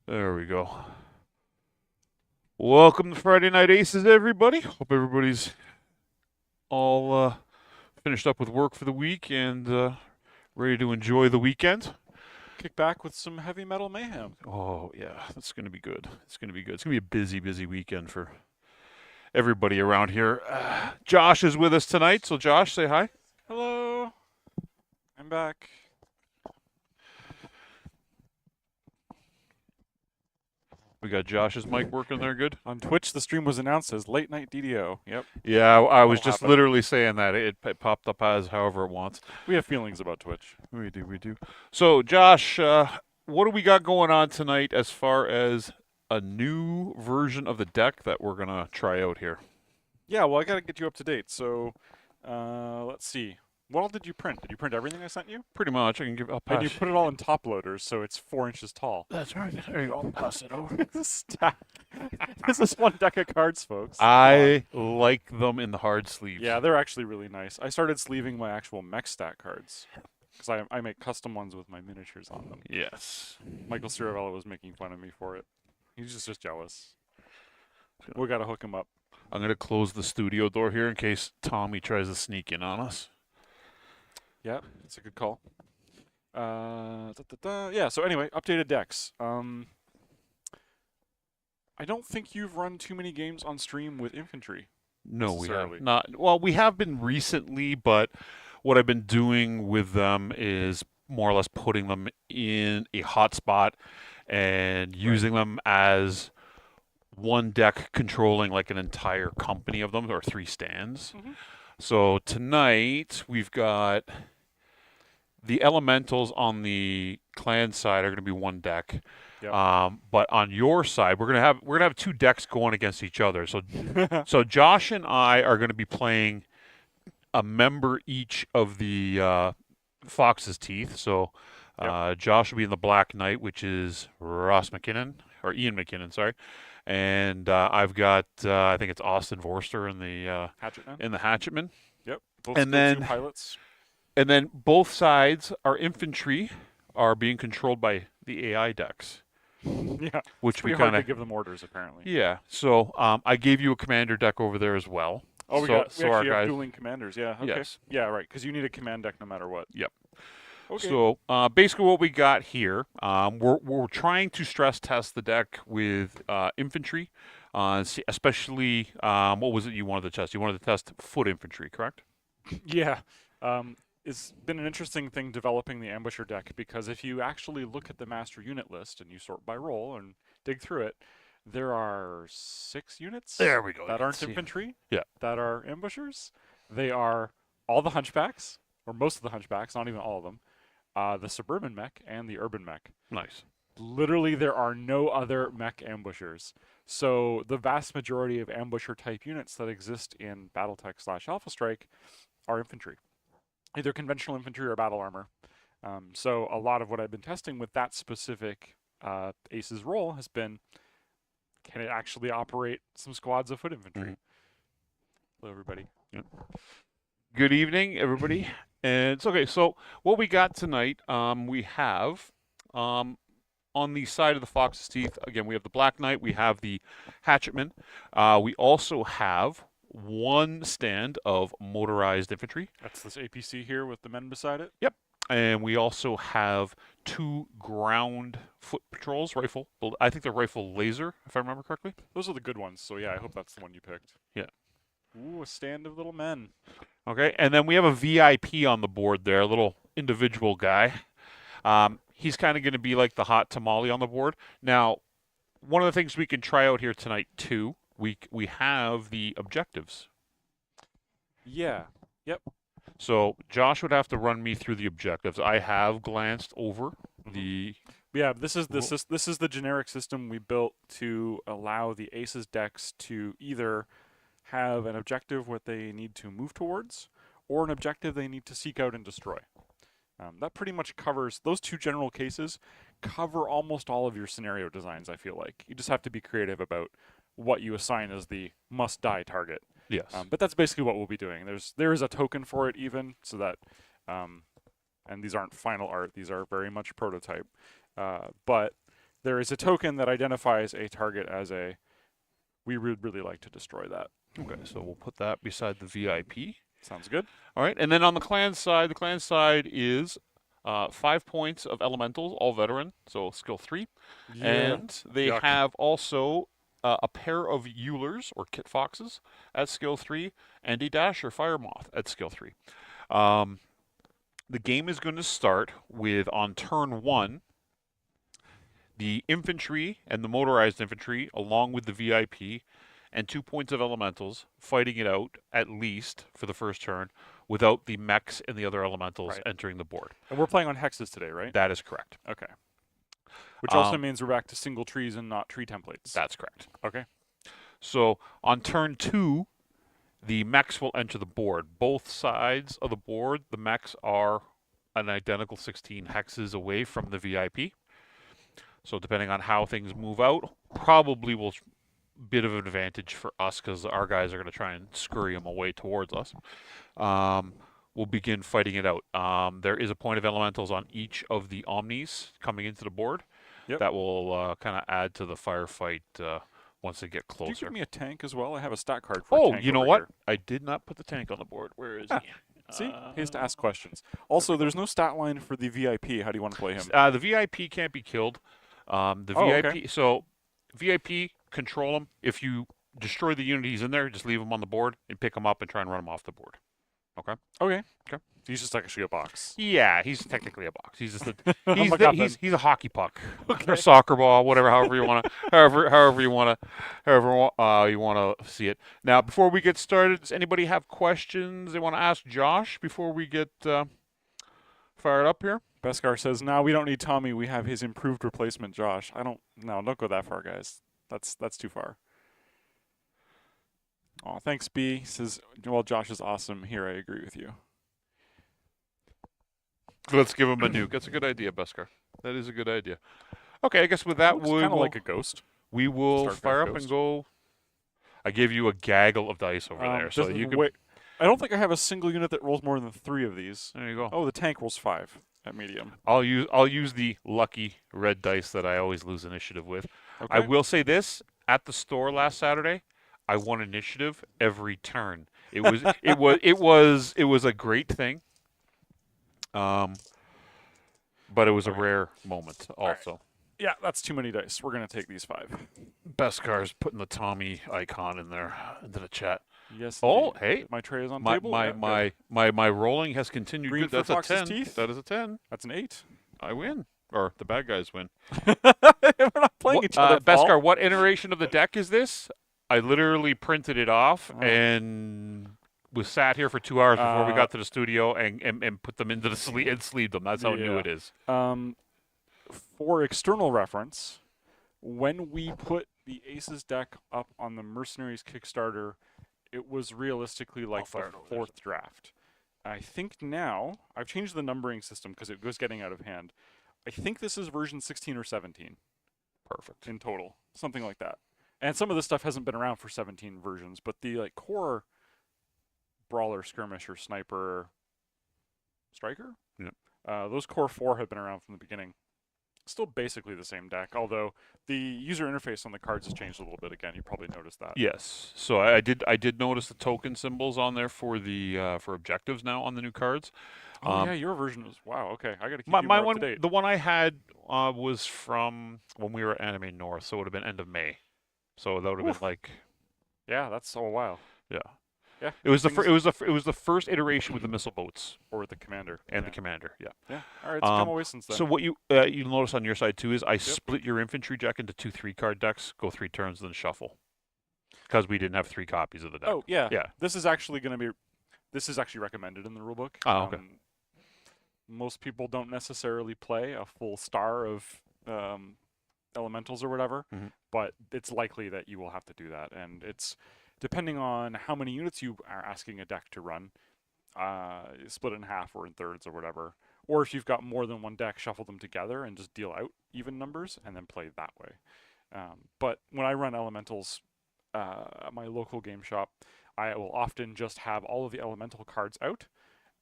There we go. Welcome to Friday Night Aces, everybody. Hope everybody's all finished up with work for the week and ready to enjoy the weekend. Kick back with some heavy metal mayhem. Oh, yeah, that's going to be good. It's going to be good. It's going to be a busy, busy weekend for everybody around here. Josh is with us tonight, so Josh, say hi. Hello, I'm back. We got Josh's mic working there good. On Twitch, the stream was announced as Late Night DDO. Yep, Yeah, I was that'll just happen. literally saying that. It popped up as however it wants. We have feelings about Twitch. We do, we do. So, Josh, what do we got going on tonight as far as a new version of the deck that we're gonna try out here? Yeah, well, I gotta get you up to date. So, let's see. What all did you print? Did you print everything I sent you? Pretty much. I can give. I'll And you pass. put it all in top loaders, so it's 4 inches tall. That's right. There you go. I'll pass it over. Stack. This is one deck of cards, folks. Come on. I like them in the hard sleeves. Yeah, they're actually really nice. I started sleeving my actual mech stack cards because I make custom ones with my miniatures on them. Yes. Michael Ciravella was making fun of me for it. He's just jealous. We gotta hook him up. I'm gonna close the studio door here in case Tommy tries to sneak in on us. Yeah, that's a good call. Yeah. So anyway, updated decks. I don't think you've run too many games on stream with infantry. No, we have Necessarily. not. Well, we have been recently, but what I've been doing with them is more or less putting them in a hotspot and using them as one deck controlling like an entire company of them or three stands. Mm-hmm. So tonight we've got the elementals on the clan side are going to be one deck. Yep. But on your side, we're gonna have two decks going against each other. So Josh and I are going to be playing a member each of the Fox's Teeth. So Josh will be in the Black Knight, which is Ross McKinnon or Ian McKinnon, sorry. And I've got I think it's Austin Vorster Hatchetman. in the Hatchetman. Yep. Both And skill 2 then pilots. and then both sides, our infantry are being controlled by the AI decks, Yeah. It's which we pretty hard kind to of give them orders, apparently. yeah. So I gave you a commander deck over there as well. Oh, we so actually our have guys, dueling commanders. Yeah. Okay. yes, Yeah. Right. Because you need a command deck no matter what. yep. Okay. So basically, what we got here, we're trying to stress test the deck with infantry, especially what was it you wanted to test? You wanted to test foot infantry, correct? Yeah. It's been an interesting thing developing the ambusher deck because if you actually look at the master unit list and you sort by role and dig through it, there are 6 units There we go. that aren't infantry Yeah. that are ambushers. They are all the hunchbacks, or most of the hunchbacks, not even all of them, the suburban mech and the urban mech. Nice. Literally, there are no other mech ambushers. So the vast majority of ambusher type units that exist in Battletech / Alpha Strike are infantry, either conventional infantry or battle armor. So a lot of what I've been testing with that specific ACES role has been, can it actually operate some squads of foot infantry? Hello, everybody. Good evening, everybody. And it's okay. So what we got tonight, we have on the side of the Fox's Teeth. Again, we have the Black Knight. We have the Hatchetman. We also have one stand of motorized infantry. That's this APC here with the men beside it. Yep. And we also have 2 ground foot patrols, rifle. I think they're rifle laser, if I remember correctly. Those are the good ones. So yeah, I hope that's the one you picked. Yeah. Ooh, a stand of little men. Okay. And then we have a VIP on the board there, a little individual guy. He's kind of going to be like the hot tamale on the board. Now, one of the things we can try out here tonight too, we have the objectives. Yeah. Yep. So Josh would have to run me through the objectives. I have glanced over the. Yeah, this is the generic system we built to allow the ACES decks to either have an objective what they need to move towards, or an objective they need to seek out and destroy. That pretty much covers those 2 general cases. Cover almost all of your scenario designs. I feel like you just have to be creative about what you assign as the must-die target. Yes. But that's basically what we'll be doing. There is a token for it even, so that, and these aren't final art. These are very much prototype. But there is a token that identifies a target as a. We would really like to destroy that. Okay, so we'll put that beside the VIP. Sounds good. All right, and then on the clan side is 5 points of elementals, all veteran, so skill 3. And they Yuck. have also a pair of Eulers, or Kit Foxes, at skill 3, and a Dasher Fire Moth at skill 3. The game is going to start with, on turn 1, the infantry and the motorized infantry, along with the VIP, and 2 points of elementals, fighting it out, at least, for the first turn, without the mechs and the other elementals Right. entering the board. And we're playing on hexes today, right? That is correct. Okay. Which also means we're back to single trees and not tree templates. That's correct. Okay. So on turn 2, the mechs will enter the board. Both sides of the board, the mechs are an identical 16 hexes away from the VIP. So depending on how things move out, probably will bit of an advantage for us because our guys are going to try and scurry them away towards us. We'll begin fighting it out. There is a point of elementals on each of the omnis coming into the board. Yep. That will kind of add to the firefight once they get Did closer. you give me a tank as well? I have a stat card for a tank. You know over what? here. I did not put the tank on the board. Where is Ah, he? See? He has to ask questions. Also, there's no stat line for the VIP. How do you want to play him? The VIP can't be killed. The Oh, VIP, okay. so VIP, control him. If you destroy the unit he's in there, just leave him on the board and pick him up and try and run him off the board. Okay? Okay. Okay. He's just actually a box. Yeah, he's technically a box. He's just a, I'm he's, a the, guffin. he's a hockey puck Okay. or soccer ball, whatever, however you want to see it. Now, before we get started, does anybody have questions they want to ask Josh before we get fired up here? Beskar says, "No, we don't need Tommy. We have his improved replacement, Josh." Don't go that far, guys. That's too far. Oh, thanks, B. He says, "Well, Josh is awesome." Here, I agree with you. Let's give him a nuke. That's a good idea, Beskar. That is a good idea. Okay, I guess with that, Looks kind of like a ghost. we will Starcraft fire up Ghost. and go. I gave you a gaggle of dice over there, so doesn't you can. wait- I don't think I have a single unit that rolls more than 3 of these. There you go. Oh, the tank rolls 5 at medium. I'll use the lucky red dice that I always lose initiative with. Okay. I will say this: at the store last Saturday, I won initiative every turn. It was a great thing. But it was a rare moment also. Yeah, that's too many dice. We're gonna take these 5. Beskar's putting the Tommy icon in there into the chat. Yes. Oh, indeed. hey, My tray is on my table. my Yeah, good. my rolling has continued. Green Good. for That's a Fox's 10. teeth? That is a 10. That's an 8. I win, or the bad guys win. We're not playing each other. Paul. Beskar, what iteration of the deck is this? I literally printed it off Oh. and was sat here for 2 hours before we got to the studio and put them into the sleeve and sleeved them. That's how new Yeah. it is. For external reference, when we put the ACES deck up on the Mercenaries Kickstarter, it was realistically like fire the it over there. 4th draft. I think now I've changed the numbering system because it was getting out of hand. I think this is version 16 or 17 Perfect. in total, something like that. And some of this stuff hasn't been around for 17 versions, but the core brawler, skirmish, or sniper, striker, Yeah. Those core 4 have been around from the beginning. Still basically the same deck, although the user interface on the cards has changed a little bit again. You probably noticed that. Yes. So I did notice the token symbols on there for the for objectives now on the new cards. Oh yeah, your version was wow. Okay, I got to keep My you more one, up to date. the one I had was from when we were at Anime North, so it would have been end of May. So that would have Oof. been like, Yeah, that's a while. yeah. Yeah, It was things- it was the first iteration with the missile boats or the commander and yeah. the commander. Yeah. Yeah, all right, it's come away since then. So what you'll notice on your side too is I split your infantry deck into 2 3-card decks, go 3 turns, then shuffle, because we didn't have 3 copies of the deck. Oh yeah, Yeah. This is actually recommended in the rulebook. Oh, okay. Most people don't necessarily play a full star of elementals or whatever, Mhm. but it's likely that you will have to do that, and it's depending on how many units you are asking a deck to run. Split it in half or in thirds or whatever. Or if you've got more than one deck, shuffle them together and just deal out even numbers and then play that way. But when I run elementals at my local game shop, I will often just have all of the elemental cards out,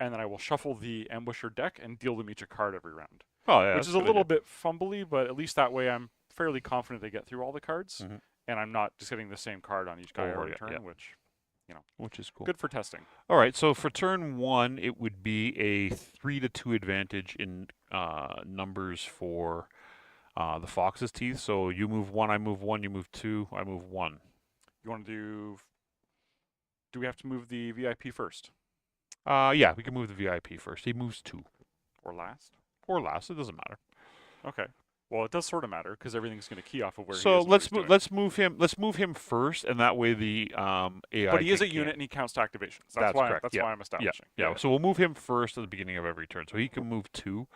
and then I will shuffle the ambusher deck and deal them each a card every round. Oh yeah. which that's is a good little idea. bit fumbly, but at least that way I'm fairly confident they get through all the cards, Mhm. and I'm not just getting the same card on each guy Oh, every yeah, turn, yeah. which is cool. good for testing. All right, so for turn 1, it would be a 3-2 advantage in numbers for the fox's teeth. So you move 1, I move 1, you move 2, I move 1. You want to do? Do we have to move the VIP first Yeah, we can move the VIP first. He moves 2 or last? or last. It doesn't matter. Okay. Well, it does sort of matter because everything's going to key off of where he So is. And what he's doing. let's move him. Let's move him first, and that way the AI. But he is a can- unit and he counts to activations. That's why. correct, That's yeah. why I'm establishing. Yeah. So we'll move him first at the beginning of every turn. So he can move 2.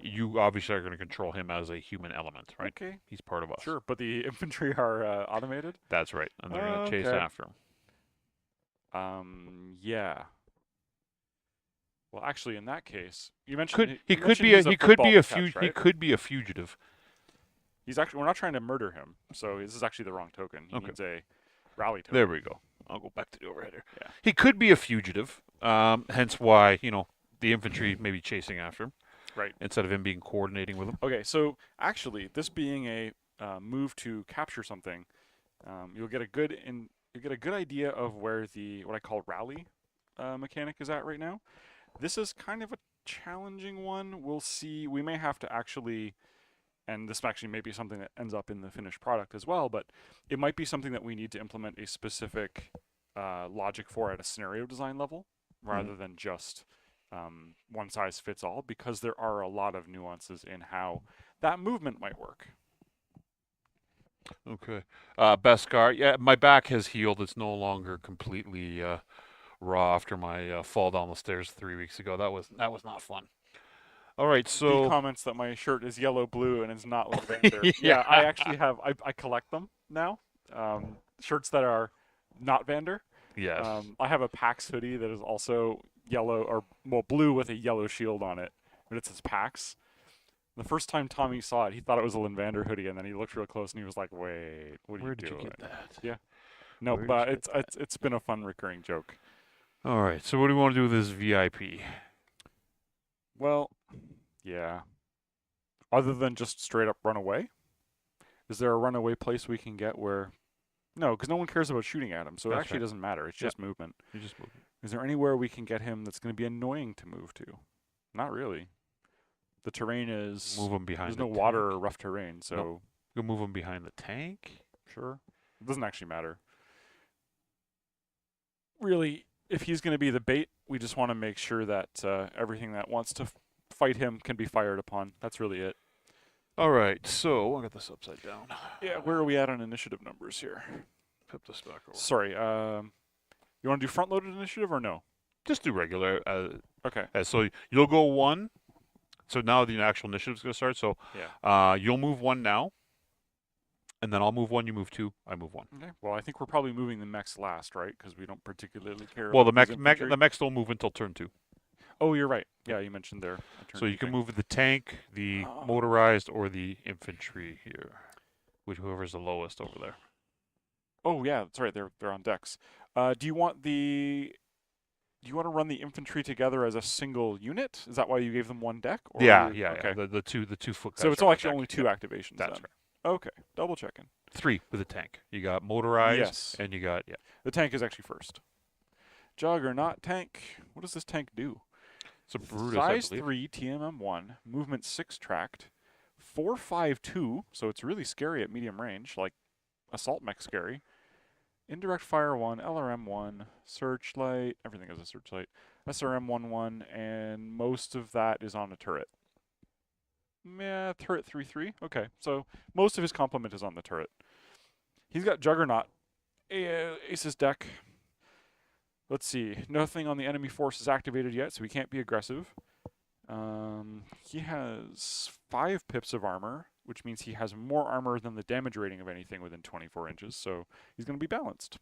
You obviously are going to control him as a human element, right? Okay. He's part of us. Sure, but the infantry are automated. That's right, and they're going to chase Okay. after him. Yeah. Well, actually, in that case, you mentioned He you could mentioned be he's he could football be to a catch, he right? could be a fugitive. He's actually. We're not trying to murder him, so this is actually the wrong token. He Okay. needs a rally token. There we go. I'll go back to the overhead here. Yeah. He could be a fugitive, hence why the infantry may be chasing after him, Right. instead of him being coordinating with him. Okay, so actually, this being a move to capture something, you'll get a good idea of where the what I call rally mechanic is at right now. This is kind of a challenging one. We'll see. We may have to actually, and this actually may be something that ends up in the finished product as well, but it might be something that we need to implement a specific logic for at a scenario design level, rather than just one size fits all, because there are a lot of nuances in how that movement might work. Okay. Beskar, yeah, my back has healed. It's no longer completely raw after my fall down the stairs 3 weeks ago. That was not fun. All right, The so comments that my shirt is yellow blue and it's not lavender. Yeah, I actually have. I collect them now. Shirts that are not Vander. yes, I have a PAX hoodie that is also yellow or blue with a yellow shield on it, but it says PAX. The first time Tommy saw it, he thought it was a Linvander hoodie, and then he looked real close and he was like, "Wait, what are where you did doing?" you get that? Yeah. No, Where did but you get it's been a fun recurring joke. All right, so what do we want to do with this VIP? Well, yeah. Other than just straight up run away, is there a runaway place we can get where? No, because no one cares about shooting at him, so it That's actually right. doesn't matter. It's just movement. You just move. Is there anywhere we can get him that's going to be annoying to move to? Not really. The terrain is Move him behind. there's the no water tank. or rough terrain, so You move him behind the tank. sure. It doesn't actually matter. Really, if he's going to be the bait, we just want to make sure that everything that wants to fight him can be fired upon. That's really it. All right, so I got this upside down. Yeah, where are we at on initiative numbers here? Flip this back over. Sorry, you want to do front-loaded initiative or no? Just do regular. Okay. So you'll go 1. So now the actual initiative's going to start. So Yeah. you'll move 1 now, and then I'll move 1. You move 2. I move 1. Okay. Well, I think we're probably moving the mechs last, right? Because we don't particularly care. Well, the about these infantry. mechs don't move until turn 2. Oh, you're right. Yeah, you mentioned there. So you can move the tank, the Oh. motorized, or the infantry here, whoever's the lowest over there. Oh yeah, that's right. They're on decks. Do you want to run the infantry together as a single unit? Is that why you gave them one deck? Or Yeah. Okay. The two foot guys. So it's are on actually deck. only 2 Yep, activations. That's then. right. Okay, double checking. 3 with a tank. You got motorized, Yes. and you got The tank is actually first. Juggernaut tank. What does this tank do? It's a Brutus, I Size believe. 3, TMM1, movement 6 tracked, 4.52. So it's really scary at medium range, like assault mech scary. Indirect fire 1, LRM 1, searchlight. Everything is a searchlight. SRM 1-1, and most of that is on a turret. Yeah, turret 3-3. Okay, so most of his complement is on the turret. He's got Juggernaut. ACES deck. Let's see. Nothing on the enemy force is activated yet, so he can't be aggressive. He has 5 pips of armor, which means he has more armor than the damage rating of anything within 24 inches, so he's going to be balanced.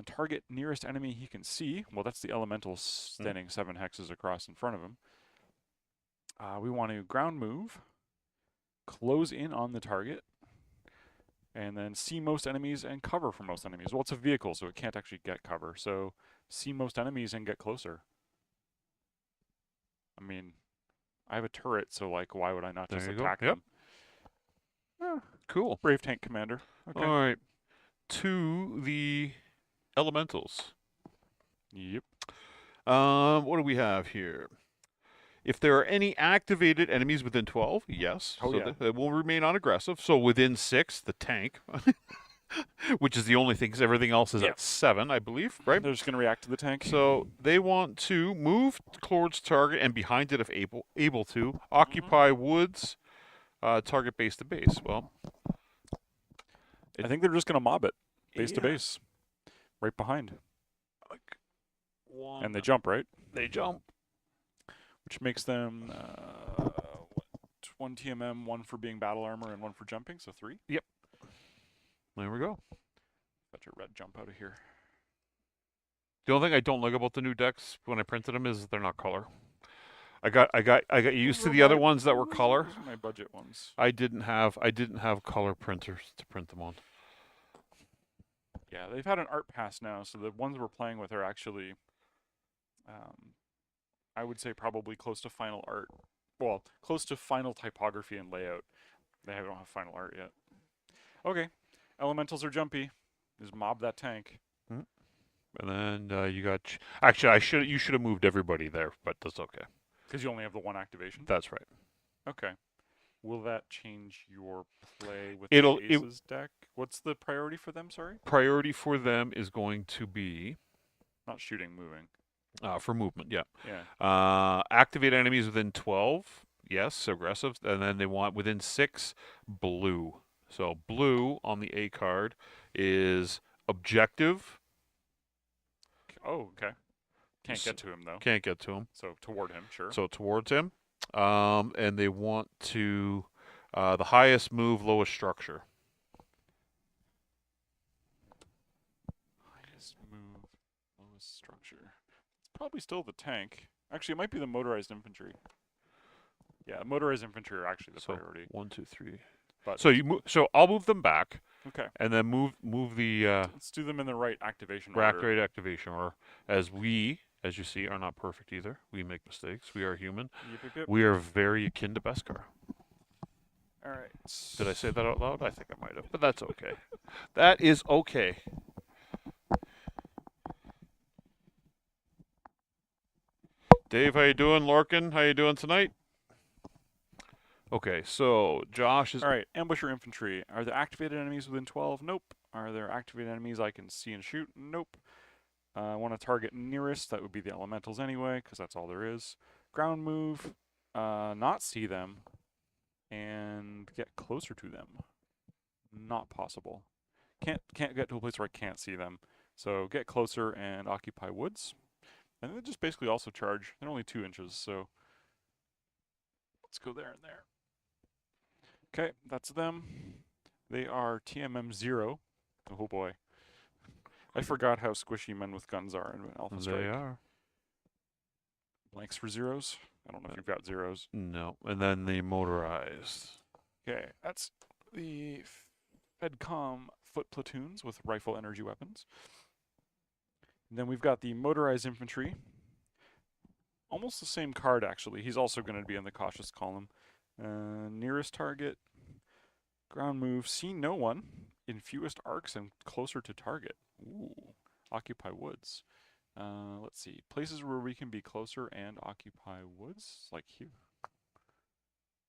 Target nearest enemy he can see. Well, that's the elemental standing 7 hexes across in front of him. We want to ground move, close in on the target, and then see most enemies and cover for most enemies. Well, it's a vehicle, so it can't actually get cover. So see most enemies and get closer. I mean, I have a turret, so like, why would I not just There you go. attack Yep. them? Cool. Brave tank commander. Okay. All right. To the elementals. Yep. What do we have here? If there are any activated enemies within 12, yes. Oh, so yeah. they will remain unaggressive. So within 6, the tank, which is the only thing, because everything else is Yeah. at 7, I believe, right? They're just going to react to the tank. So they want to move towards target and behind it if able to. Occupy woods, target base to base. Well, I think they're just going to mob it base to yeah. base, right behind. Like one, And they jump, right? they jump. Which makes them 1 TMM, 1 for being battle armor, and 1 for jumping, so 3. There we go. Let your red jump out of here. The only thing I don't like about the new decks when I printed them is they're not color. I got used to the other ones that were color. Those are my budget ones. I didn't have color printers to print them on. Yeah, they've had an art pass now, so the ones we're playing with are actually, I would say probably close to final art. Well, close to final typography and layout. They don't have final art yet. Okay, elementals are jumpy. Just mob that tank. And then you got. Actually, you should have moved everybody there, but that's okay. Because you only have the 1 activation. That's right. Okay. Will that change your play with It'll- the ACES deck? What's the priority for them, sorry? Priority for them is going to be Not shooting, moving. for movement. Yeah. Yeah. Activate enemies within 12. Yes, aggressive. And then they want within 6, blue. So blue on the A card is objective. Oh, okay. Can't get to him, though. Can't get to him. So toward him, sure. So towards him. And they want to the highest move, lowest structure. Highest move, lowest structure. It's probably still the tank. Actually, it might be the motorized infantry. Yeah, motorized infantry are actually the priority. 1, 2, 3. But So I'll move them back. Okay. And then move the Let's do them in the right activation order. rate activation, or as you see, are not perfect either. We make mistakes. We are human. Yep. We are very akin to Beskar. All right. Did I say that out loud? I think I might have, but that's okay. That is okay. Dave, how you doing? Lorcan, how you doing tonight? Okay, so Josh is... All right, ambusher infantry. Are there activated enemies within 12? Nope. Are there activated enemies I can see and shoot? Nope. I want to target nearest. That would be the elementals anyway, because that's all there is. Ground move. Not see them. And get closer to them. Not possible. Can't get to a place where I can't see them. So get closer and occupy woods. And they just basically also charge. They're only 2 inches, so let's go there and there. Okay, that's them. They are TMM 0. Oh boy. I forgot how squishy men with guns are in Alpha Strike. They are. Blanks for zeros. I don't know if you've got zeros. No, and then the motorized. Okay, that's the FedCom foot platoons with rifle energy weapons. And then we've got the motorized infantry. Almost the same card, actually. He's also going to be in the cautious column. Nearest target, ground move, see no one, in fewest arcs and closer to target. Ooh, occupy woods. Let's see, places where we can be closer and occupy woods, like here.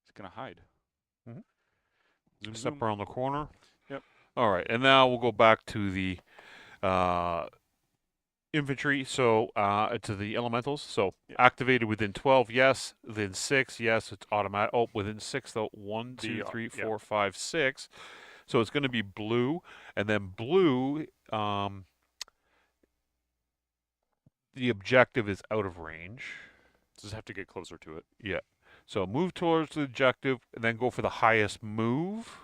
He's gonna hide. Zoom, Step zoom. around the corner. Yep. All right, and now we'll go back to the infantry, so to the elementals. So activated within 12, yes. Within 6, yes. It's automatic. Oh, within 6 though. 1, 2, 3, 4, 5, 6. So it's going to be blue, and then blue. The objective is out of range. Just have to get closer to it. Yeah. So move towards the objective, and then go for the highest move.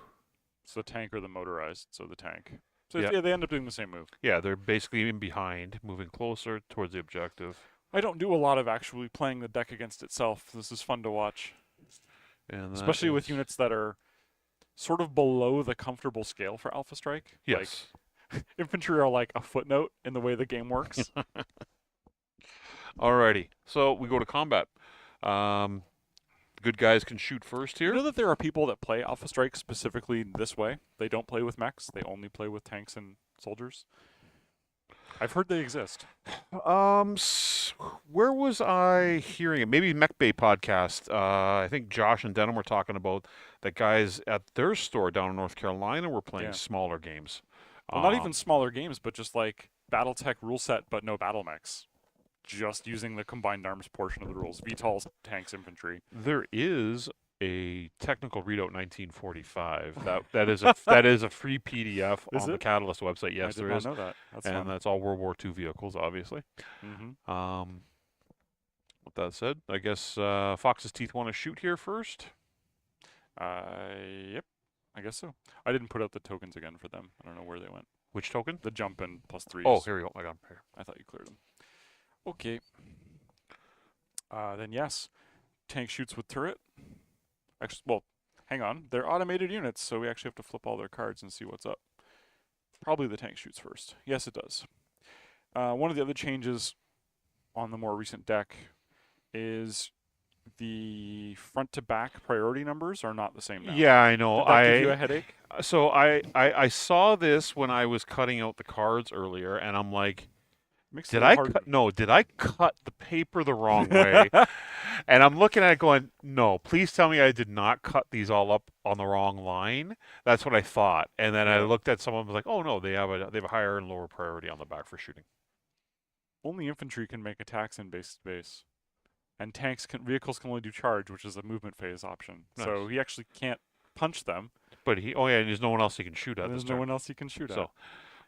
It's the tank or the motorized. So the tank. So Yeah. yeah, they end up doing the same move. Yeah, they're basically in behind, moving closer towards the objective. I don't do a lot of actually playing the deck against itself. This is fun to watch. And Especially with units that are sort of below the comfortable scale for Alpha Strike. Yes. Like, infantry are like a footnote in the way the game works. Alrighty. So we go to combat. Good guys can shoot first You here. know that there are people that play Alpha Strike specifically this way? They don't play with mechs. They only play with tanks and soldiers. I've heard they exist. Where was I hearing it? Maybe Mech Bay podcast. I think Josh and Denham were talking about that guys at their store down in North Carolina were playing Yeah. smaller games. Well, not even smaller games, but just like Battletech rule set, but no battle mechs. Just using the combined arms portion of the rules. VTOLs, tanks, infantry. There is a technical readout 1945. That is a free PDF Is on the it? Catalyst website. Yes, I did there not is, know that. That's and fun. that's all World War II vehicles, obviously. Mm-hmm. With that said, I guess Fox's Teeth want to shoot here first. Yep. I guess so. I didn't put out the tokens again for them. I don't know where they went. Which token? The jump and +3s. Oh, here we go. I got 'em here. I thought you cleared them. Okay. Then yes, tank shoots with turret. Actually, well, hang on. They're automated units, so we actually have to flip all their cards and see what's up. Probably the tank shoots first. Yes, it does. One of the other changes on the more recent deck is the front to back priority numbers are not the same now. Yeah, I know. Did that give you a headache? So I saw this when I was cutting out the cards earlier, and I'm like, Makes it did a I little hard- cut? No, did I cut the paper the wrong way? And I'm looking at it going, no, please tell me I did not cut these all up on the wrong line. That's what I thought. And then I Yeah. looked at someone and was like, oh no, they have a higher and lower priority on the back for shooting. Only infantry can make attacks in base to base, and vehicles can only do charge, which is a movement phase option. So Nice. he actually can't punch them. But and there's no one else he can shoot at And this there's no turn. one else he can shoot So, at.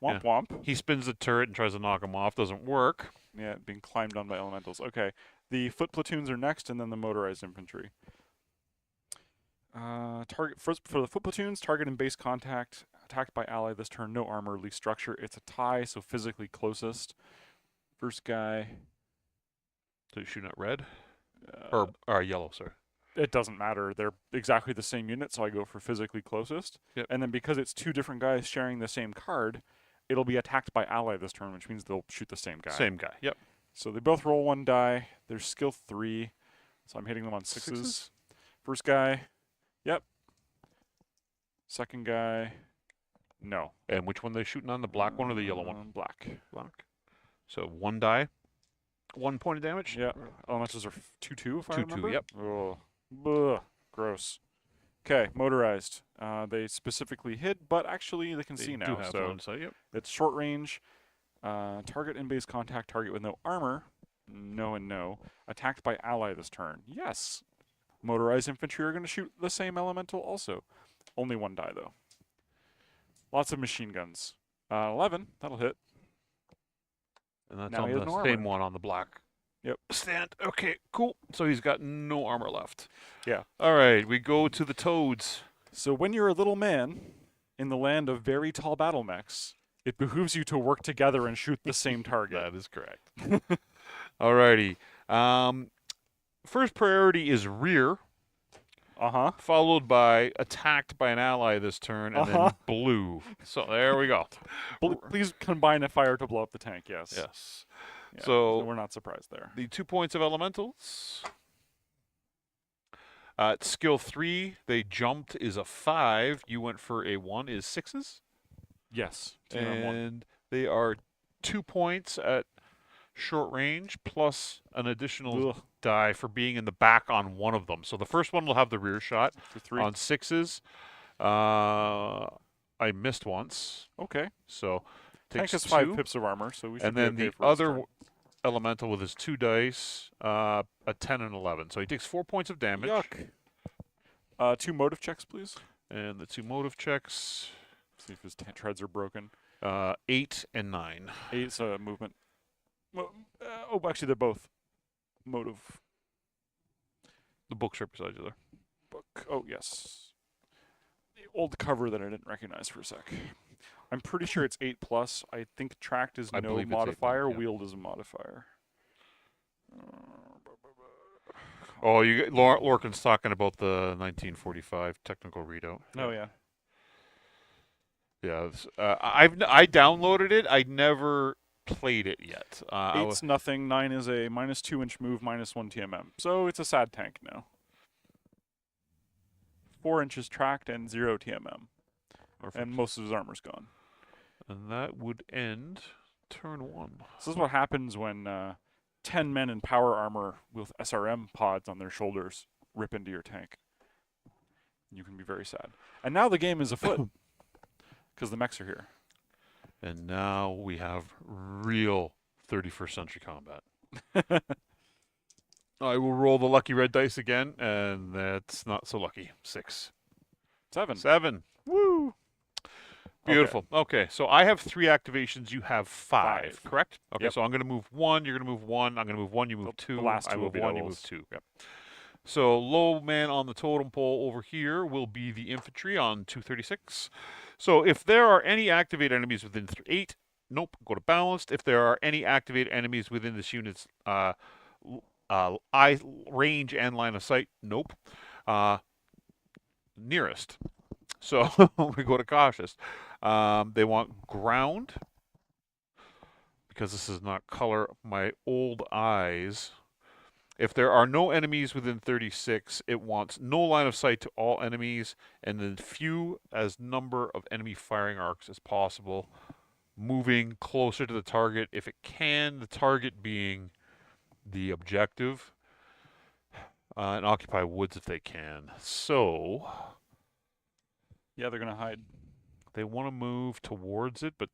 Womp womp. He spins the turret and tries to knock him off. Doesn't work. Yeah, being climbed on by elementals. Okay, the foot platoons are next, and then the motorized infantry. Target for the foot platoons. Target in base contact. Attacked by ally this turn. No armor. Least structure. It's a tie, so physically closest. First guy. So he's shooting at red or yellow, sorry. It doesn't matter. They're exactly the same unit, so I go for physically closest. Yep. And then because it's two different guys sharing the same card, it'll be attacked by ally this turn, which means they'll shoot the same guy. Same guy. Yep. So they both roll one die. They're skill 3, so I'm hitting them on sixes. First guy, yep. Second guy, no. And which one are they shooting on? The black one or the yellow one? Black. Black. So one die, 1 point of damage. Yeah. Elementals are 2/2 if I 2/2, remember. yep. Oh, ugh, gross. Okay, motorized. They specifically hid, but actually they can They see do now. have So one side, yep. it's short range. Target in base contact. Target with no armor. No and no. Attacked by ally this turn. Yes. Motorized infantry are going to shoot the same elemental also. Only one die though. Lots of machine guns. 11. That'll hit. And that's Now on he has the no same armor. one on the black. Yep. Stand. Okay, cool. So he's got no armor left. Yeah. All right, we go to the toads. So when you're a little man in the land of very tall battle mechs, it behooves you to work together and shoot the same target. That is correct. All righty. First priority is rear, followed by attacked by an ally this turn, and then blue. So there we go. Please combine a fire to blow up the tank, yes. Yes. Yeah, So we're not surprised there. the 2 points of elementals. Skill 3, they jumped, is a 5. You went for a 1, is 6s. Yes. 2 on 1. And they are 2 points at short range, plus an additional Ugh. die for being in the back on one of them. So the first one will have the rear shot. For 3. On 6s, I missed once. Okay. So Tank takes has 5 2. pips of armor, so we should And be then okay the for this other turn. elemental with his 2 dice, a 10 and 11. So he takes 4 points of damage. Yuck. 2 motive checks, please. And the 2 motive checks, See if his treads are broken. 8 and 9. 8's movement. Actually, they're both motive. The books right beside you there. Book. Oh, yes. The old cover that I didn't recognize for a sec. I'm pretty sure it's 8+. I think tracked is I no believe it's 8+, modifier. yeah. Wield is a modifier. Oh, Lorcan's talking about the 1945 technical readout. Oh, yeah. Yeah, I downloaded it. I never played it yet. 8's nothing. 9 is a -2 inch move, -1 TMM. So it's a sad tank now. 4 inches tracked and 0 TMM. Perfect. And most of his armor's gone. And that would end turn 1. So this is what happens when 10 men in power armor with SRM pods on their shoulders rip into your tank. You can be very sad. And now the game is afoot because the mechs are here. And now we have real 31st century combat. I will roll the lucky red dice again, and that's not so lucky. 6. 7. 7. Woo! Beautiful. Okay, so I have 3 activations. You have 5, 5. correct? Okay, Yep. so I'm going to move 1. You're going to move 1. I'm going to move 1. You move 2. The last I 2 will move be 1. You doubles. move 2. Yep. So low man on the totem pole over here will be the infantry on 236. So if there are any activated enemies within 8, nope, go to balanced. If there are any activated enemies within this unit's eye range and line of sight, nope. Nearest. So we go to cautious. They want ground because this is not color. My old eyes. If there are no enemies within 36, it wants no line of sight to all enemies and then few as number of enemy firing arcs as possible. Moving closer to the target if it can, the target being the objective. And occupy woods if they can. So Yeah, they're going to hide. they want to move towards it, but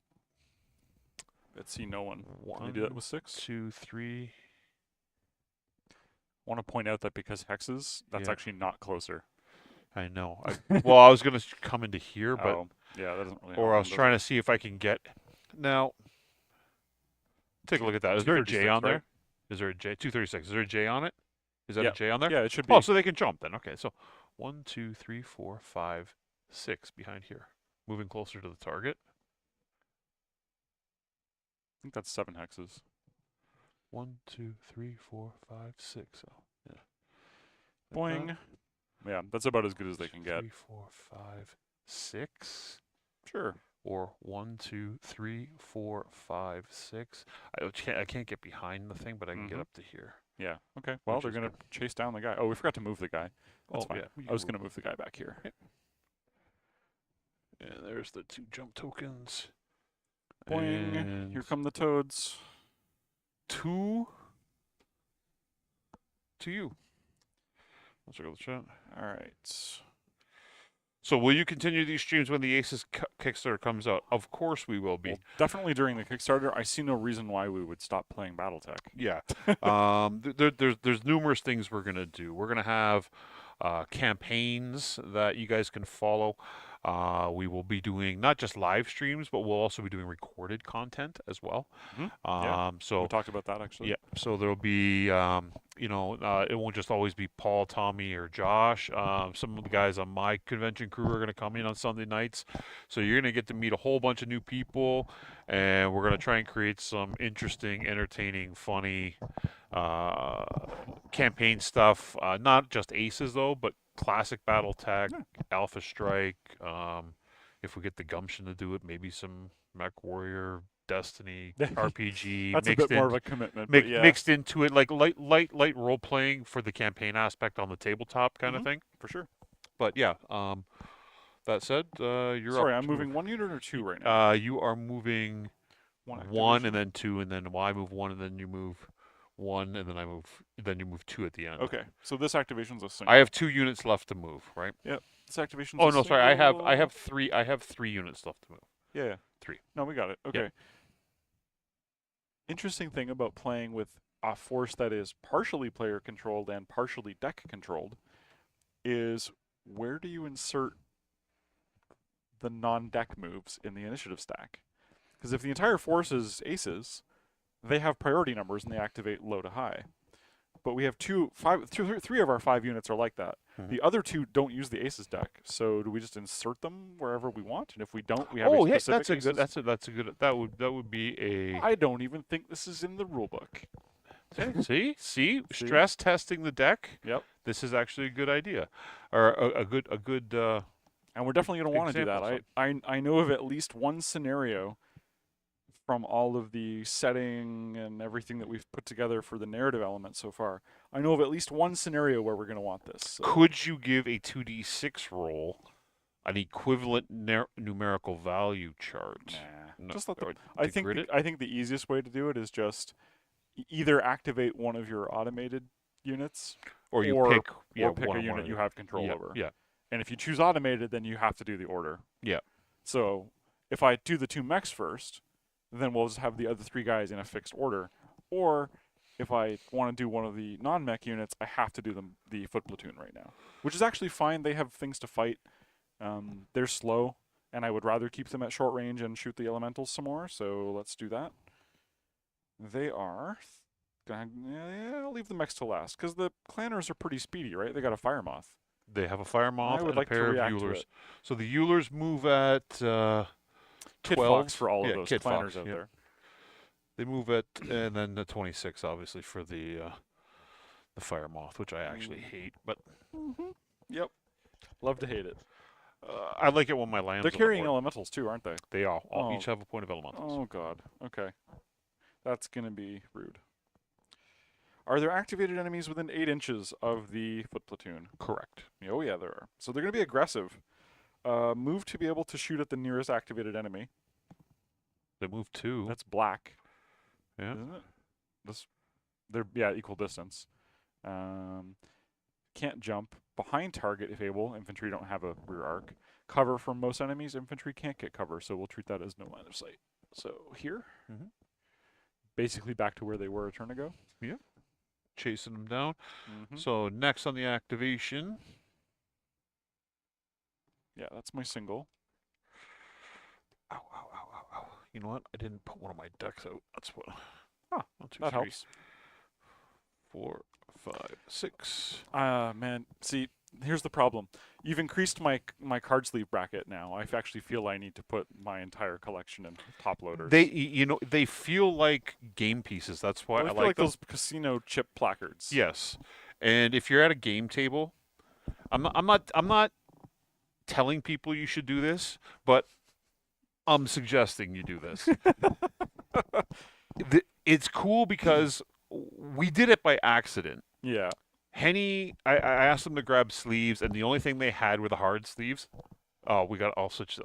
Let's see no one. Can 1, they do that with 6? 2, 3. I want to point out that because hexes, that's Yeah. actually not closer. I know. Well, I was going to come into here, but Oh, yeah, that doesn't really or help I was them, trying does to see if I can get. Now, take a look at that. Is there a J 236, on there? right? Is there a J? 236. Is there a J on it? Is that Yeah. a J on there? Yeah, it should be. Oh, so they can jump then. Okay, so 1, 2, 3, 4, 5, 6 behind here. Moving closer to the target. I think that's 7 hexes. 1, 2, 3, 4, 5, 6. Oh, yeah. Boing. Yeah, that's about as good as they can get. 3, 4, 5, 6. Sure. Or 1, 2, 3, 4, 5, 6. I can't get behind the thing, but I can get Mhm. up to here. Yeah. Okay. Well, Which they're is going to chase down the guy. Oh, we forgot to move the guy. That's Oh, fine. yeah, I was going to move the guy back here. And there's the 2 jump tokens. Boing. And Here come the toads. 2 to you. Let's circle the chat. All right. So will you continue these streams when the ACES Kickstarter comes out? Of course we will be. Well, definitely during the Kickstarter. I see no reason why we would stop playing Battletech. Yeah. There's numerous things we're going to do. We're going to have campaigns that you guys can follow. We will be doing not just live streams, but we'll also be doing recorded content as well. Yeah. So We talked about that actually. yeah, so there'll be, it won't just always be Paul, Tommy, or Josh. Some of the guys on my convention crew are going to come in on Sunday nights. So you're going to get to meet a whole bunch of new people, and we're going to try and create some interesting, entertaining, funny campaign stuff. Not just ACES, though, but classic Battletech, Alpha Strike. If we get the gumption to do it, maybe some Mech Warrior, Destiny, RPG. That's a bit more of a commitment. But yeah, Mixed into it, like light role playing for the campaign aspect on the tabletop kind of thing. for sure. But yeah, that said, you're Sorry, up I'm to moving 1 unit or 2 right now. you are moving 1 1 activation? and then 2, and then I move 1 and then you move 1 and then you move 2 at the end. Okay, so this activation's a single. I have 2 units left to move, right? This activation's Oh a no, sorry. I have single. 3 units left to move. Yeah. 3. No, we got it. Okay. Interesting thing about playing with a force that is partially player controlled and partially deck controlled is where do you insert the non-deck moves in the initiative stack? Because if the entire force is aces, they have priority numbers and they activate low to high. But we have 3 of our 5 units are like that. Mhm. The other 2 don't use the aces deck. So do we just insert them wherever we want? And if we don't, we have Oh a yeah, specific that's a good. That would be a. I don't even think this is in the rulebook. See, stress testing the deck. Yep. This is actually a good idea, or a good. And we're definitely going to want to do Example that. I know of at least one scenario from all of the setting and everything that we've put together for the narrative element so far. I know of at least one scenario where we're going to want this. So. Could you give a 2d6 roll an equivalent numerical value chart? Nah, No, just let or them. I to think grid it? I think the easiest way to do it is just either activate one of your automated units, Or you or pick, yeah, or pick one a of unit you have control yeah, over. Yeah, And if you choose automated, then you have to do the order. yeah. So if I do the 2 mechs first, then we'll just have the other 3 guys in a fixed order. Or if I want to do one of the non-mech units, I have to do the foot platoon right now, which is actually fine. They have things to fight. They're slow, and I would rather keep them at short range and shoot the elementals some more. So let's do that. They are. Yeah, I'll leave the mechs to last because the clanners are pretty speedy, right? They got a fire moth. They have a fire moth would and like a to pair of react to Eulers. it. So the Eulers move at Kit 12. Fox for all of Yeah, those Kit planners Fox, out yeah. there. They move at, and then the 26, obviously, for the fire moth, which I actually hate. But Yep. Love to hate it. I like it when my lands. They're on the carrying board. elementals too, aren't they? They all Oh. each have a point of elementals. Oh god. Okay. That's gonna be rude. Are there activated enemies within 8 inches of the foot platoon? Correct. Oh yeah, there are. So they're gonna be aggressive. Move to be able to shoot at the nearest activated enemy. They move 2. That's black. Yeah. Isn't it? They're equal distance. Can't jump behind target if able. Infantry don't have a rear arc. Cover from most enemies. Infantry can't get cover, so we'll treat that as no line of sight. So here, basically back to where they were a turn ago. Yeah. Chasing them down. Mm-hmm. So next on the activation. Yeah, that's my single. Ow, ow, ow, ow, ow. You know what? I didn't put one of my decks out. That's what. Ah, 1, 2, that 3, helps. 4, 5, 6. Man, see, here's the problem. You've increased my card sleeve bracket now. I actually feel I need to put my entire collection in top loaders. They feel like game pieces. That's why I I feel like them. those casino chip placards. Yes, and if you're at a game table, I'm not telling people you should do this, but I'm suggesting you do this. It's cool because we did it by accident. Yeah. Henny, I asked them to grab sleeves, and the only thing they had were the hard sleeves. Oh, I'll switch to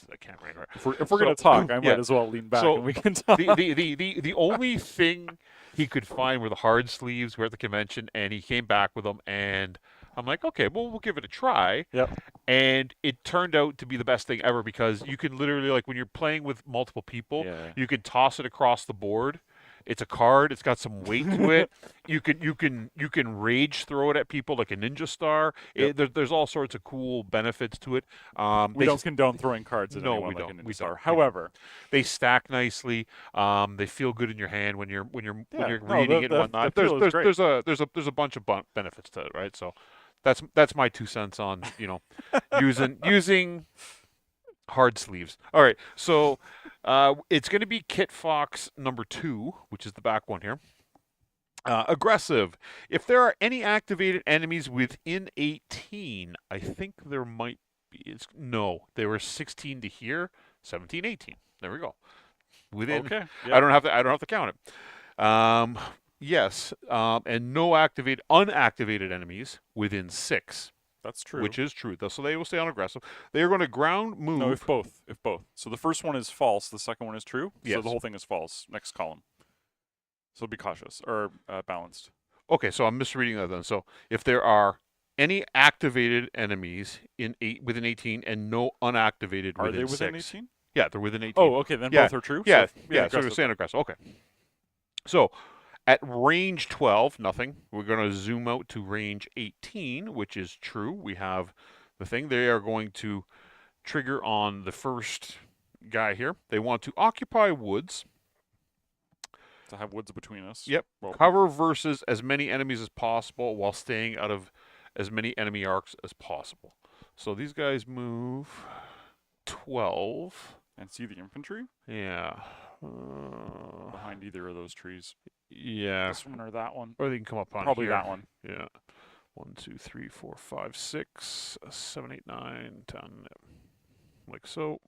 the camera. If we're gonna talk, I might as well lean back So and we can talk. the only thing he could find were the hard sleeves. We're at the convention, and he came back with them, and I'm like, okay, well, we'll give it a try. Yep. And it turned out to be the best thing ever because you can literally, like, when you're playing with multiple people, you can toss it across the board. It's a card. It's got some weight to it. You can rage throw it at people like a ninja star. Yep. There's all sorts of cool benefits to it. We don't condone throwing cards at No, anyone we like don't. a ninja We star. don't. However, they stack nicely. They feel good in your hand when you're reading it and the whatnot. feel is great. There's a bunch of benefits to it, right? So that's my 2 cents on using hard sleeves. All right, so it's going to be Kit Fox number 2, which is the back one here. Aggressive. If there are any activated enemies within 18, I think there might be. No, there were 16 to here, 17, 18. There we go. Within. okay. Yep. I don't have to count it. Yes, and no unactivated enemies within 6. That's true. Which is true. So they will stay on aggressive. They are going to ground move. No, if both. So the first one is false. The second one is true. Yes. So the whole thing is false. Next column. So be cautious or balanced. Okay, so I'm misreading that then. So if there are any activated enemies within 18 and no unactivated Are within they within 6. 18? Yeah, they're within 18. Oh, okay. Then both are true. Yeah, So, so we're saying aggressive. Okay. So at range 12, nothing. We're going to zoom out to range 18, which is true. We have the thing. They are going to trigger on the first guy here. They want to occupy woods. To have woods between us. Yep. Well, Cover versus as many enemies as possible while staying out of as many enemy arcs as possible. So these guys move 12. And see the infantry? Yeah. Behind either of those trees. Yeah. This one or that one? Or they can come up on Probably here. that one. Yeah. 1, 2, 3, 4, 5, 6, 7, 8, 9, 10. Like so.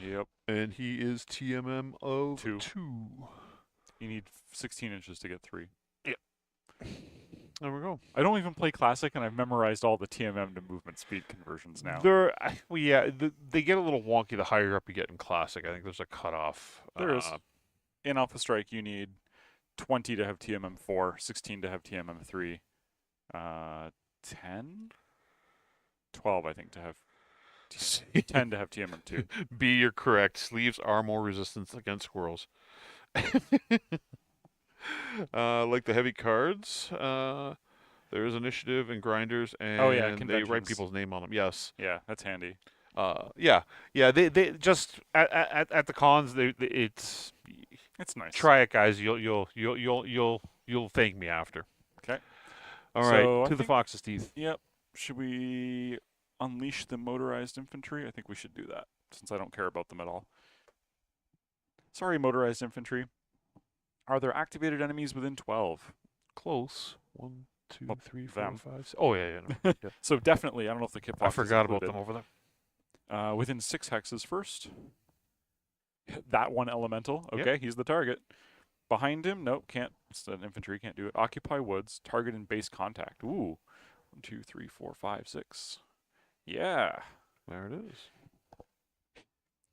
Yep. And he is TMM of Two. 2. You need 16 inches to get 3. There we go. I don't even play Classic, and I've memorized all the TMM to movement speed conversions now. They get a little wonky the higher up you get in Classic. I think there's a cutoff. There is. In Alpha Strike, you need 20 to have TMM 4, 16 to have TMM 3, 10? 12, I think, to have 10 to have TMM 2. B, you're correct. Sleeves are more resistance against squirrels. Like the heavy cards, there's initiative and grinders, and they write conventions. people's name on them. Yes. Yeah, that's handy. Yeah. They just at the cons. It's nice. Try it, guys. You'll thank me after. Okay. All right. So To the fox's teeth. Yep. Should we unleash the motorized infantry? I think we should do that, since I don't care about them at all. Sorry, motorized infantry. Are there activated enemies within 12? Close. 1, 2, 3, 4, them. 5, 6. Oh yeah. No. Yeah. So definitely, I don't know if the kit I fox is forgot about included. them over there. Within 6 hexes first. That one elemental. Okay, Yep. he's the target. Behind him, nope, can't. It's an infantry, can't do it. Occupy woods, target in base contact. Ooh. 1, 2, 3, 4, 5, 6. Yeah. There it is.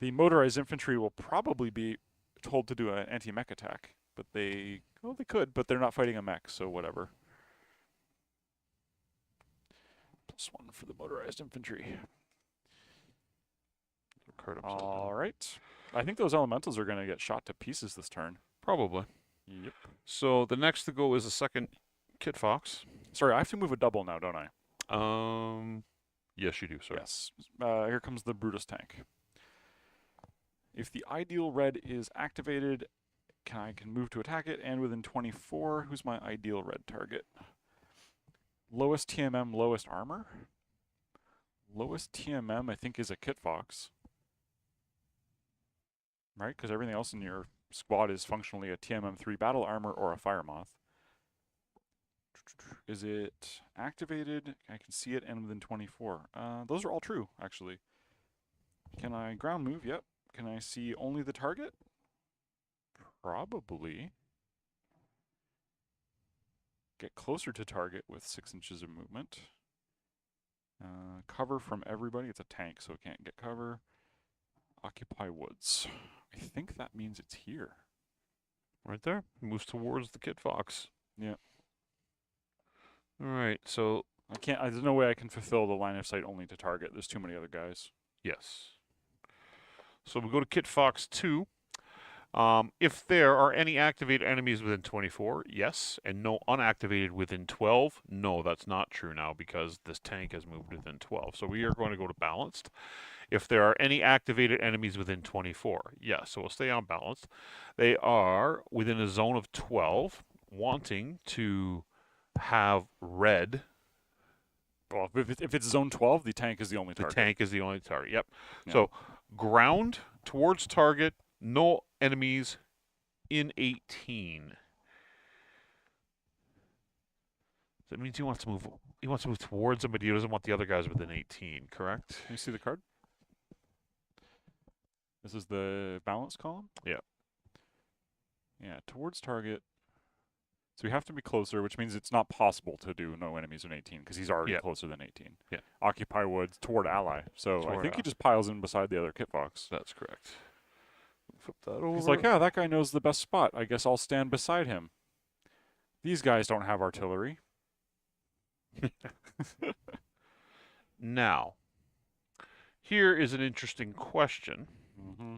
The motorized infantry will probably be told to do an anti-mech attack, but they could, but they're not fighting a mech, so whatever. +1 for the motorized infantry. All right. I think those elementals are going to get shot to pieces this turn. Probably. Yep. So the next to go is a second Kit Fox. Sorry, I have to move a double now, don't I? Yes, you do. Sorry. Yes. Here comes the Brutus tank. If the ideal red is activated, I can move to attack it, and within 24, who's my ideal red target? Lowest TMM, lowest armor? Lowest TMM, I think, is a Kit Fox. Right? Because everything else in your squad is functionally a TMM 3 battle armor or a fire moth. Is it activated? I can see it, and within 24. Those are all true, actually. Can I ground move? Yep. Can I see only the target? Probably. Get closer to target with 6 inches of movement. Cover from everybody. It's a tank, so it can't get cover. Occupy woods. I think that means it's here. Right there. Moves towards the Kit Fox. Yeah. All right. So there's no way I can fulfill the line of sight only to target. There's too many other guys. yes. So we go to Kit Fox 2. If there are any activated enemies within 24, yes, and no unactivated within 12, no, that's not true now because this tank has moved within 12. So we are going to go to balanced. If there are any activated enemies within 24, yes, so we'll stay on balanced. They are within a zone of 12, wanting to have red. Well, if it's zone 12, the tank is the only The target. tank is the only target, yep. Yeah. So ground towards target, no enemies in 18. That means he wants to move towards them, but he doesn't want the other guys within 18, correct? Can you see the card? This is the balance column? Yeah. Yeah, towards target. So we have to be closer, which means it's not possible to do no enemies in 18, because he's already closer than 18. Yeah. Occupy woods toward ally. So I think he just piles in beside the other Kit Fox. That's correct. Flip that over. He's like, yeah, that guy knows the best spot. I guess I'll stand beside him. These guys don't have artillery. Now, here is an interesting question. Mm-hmm.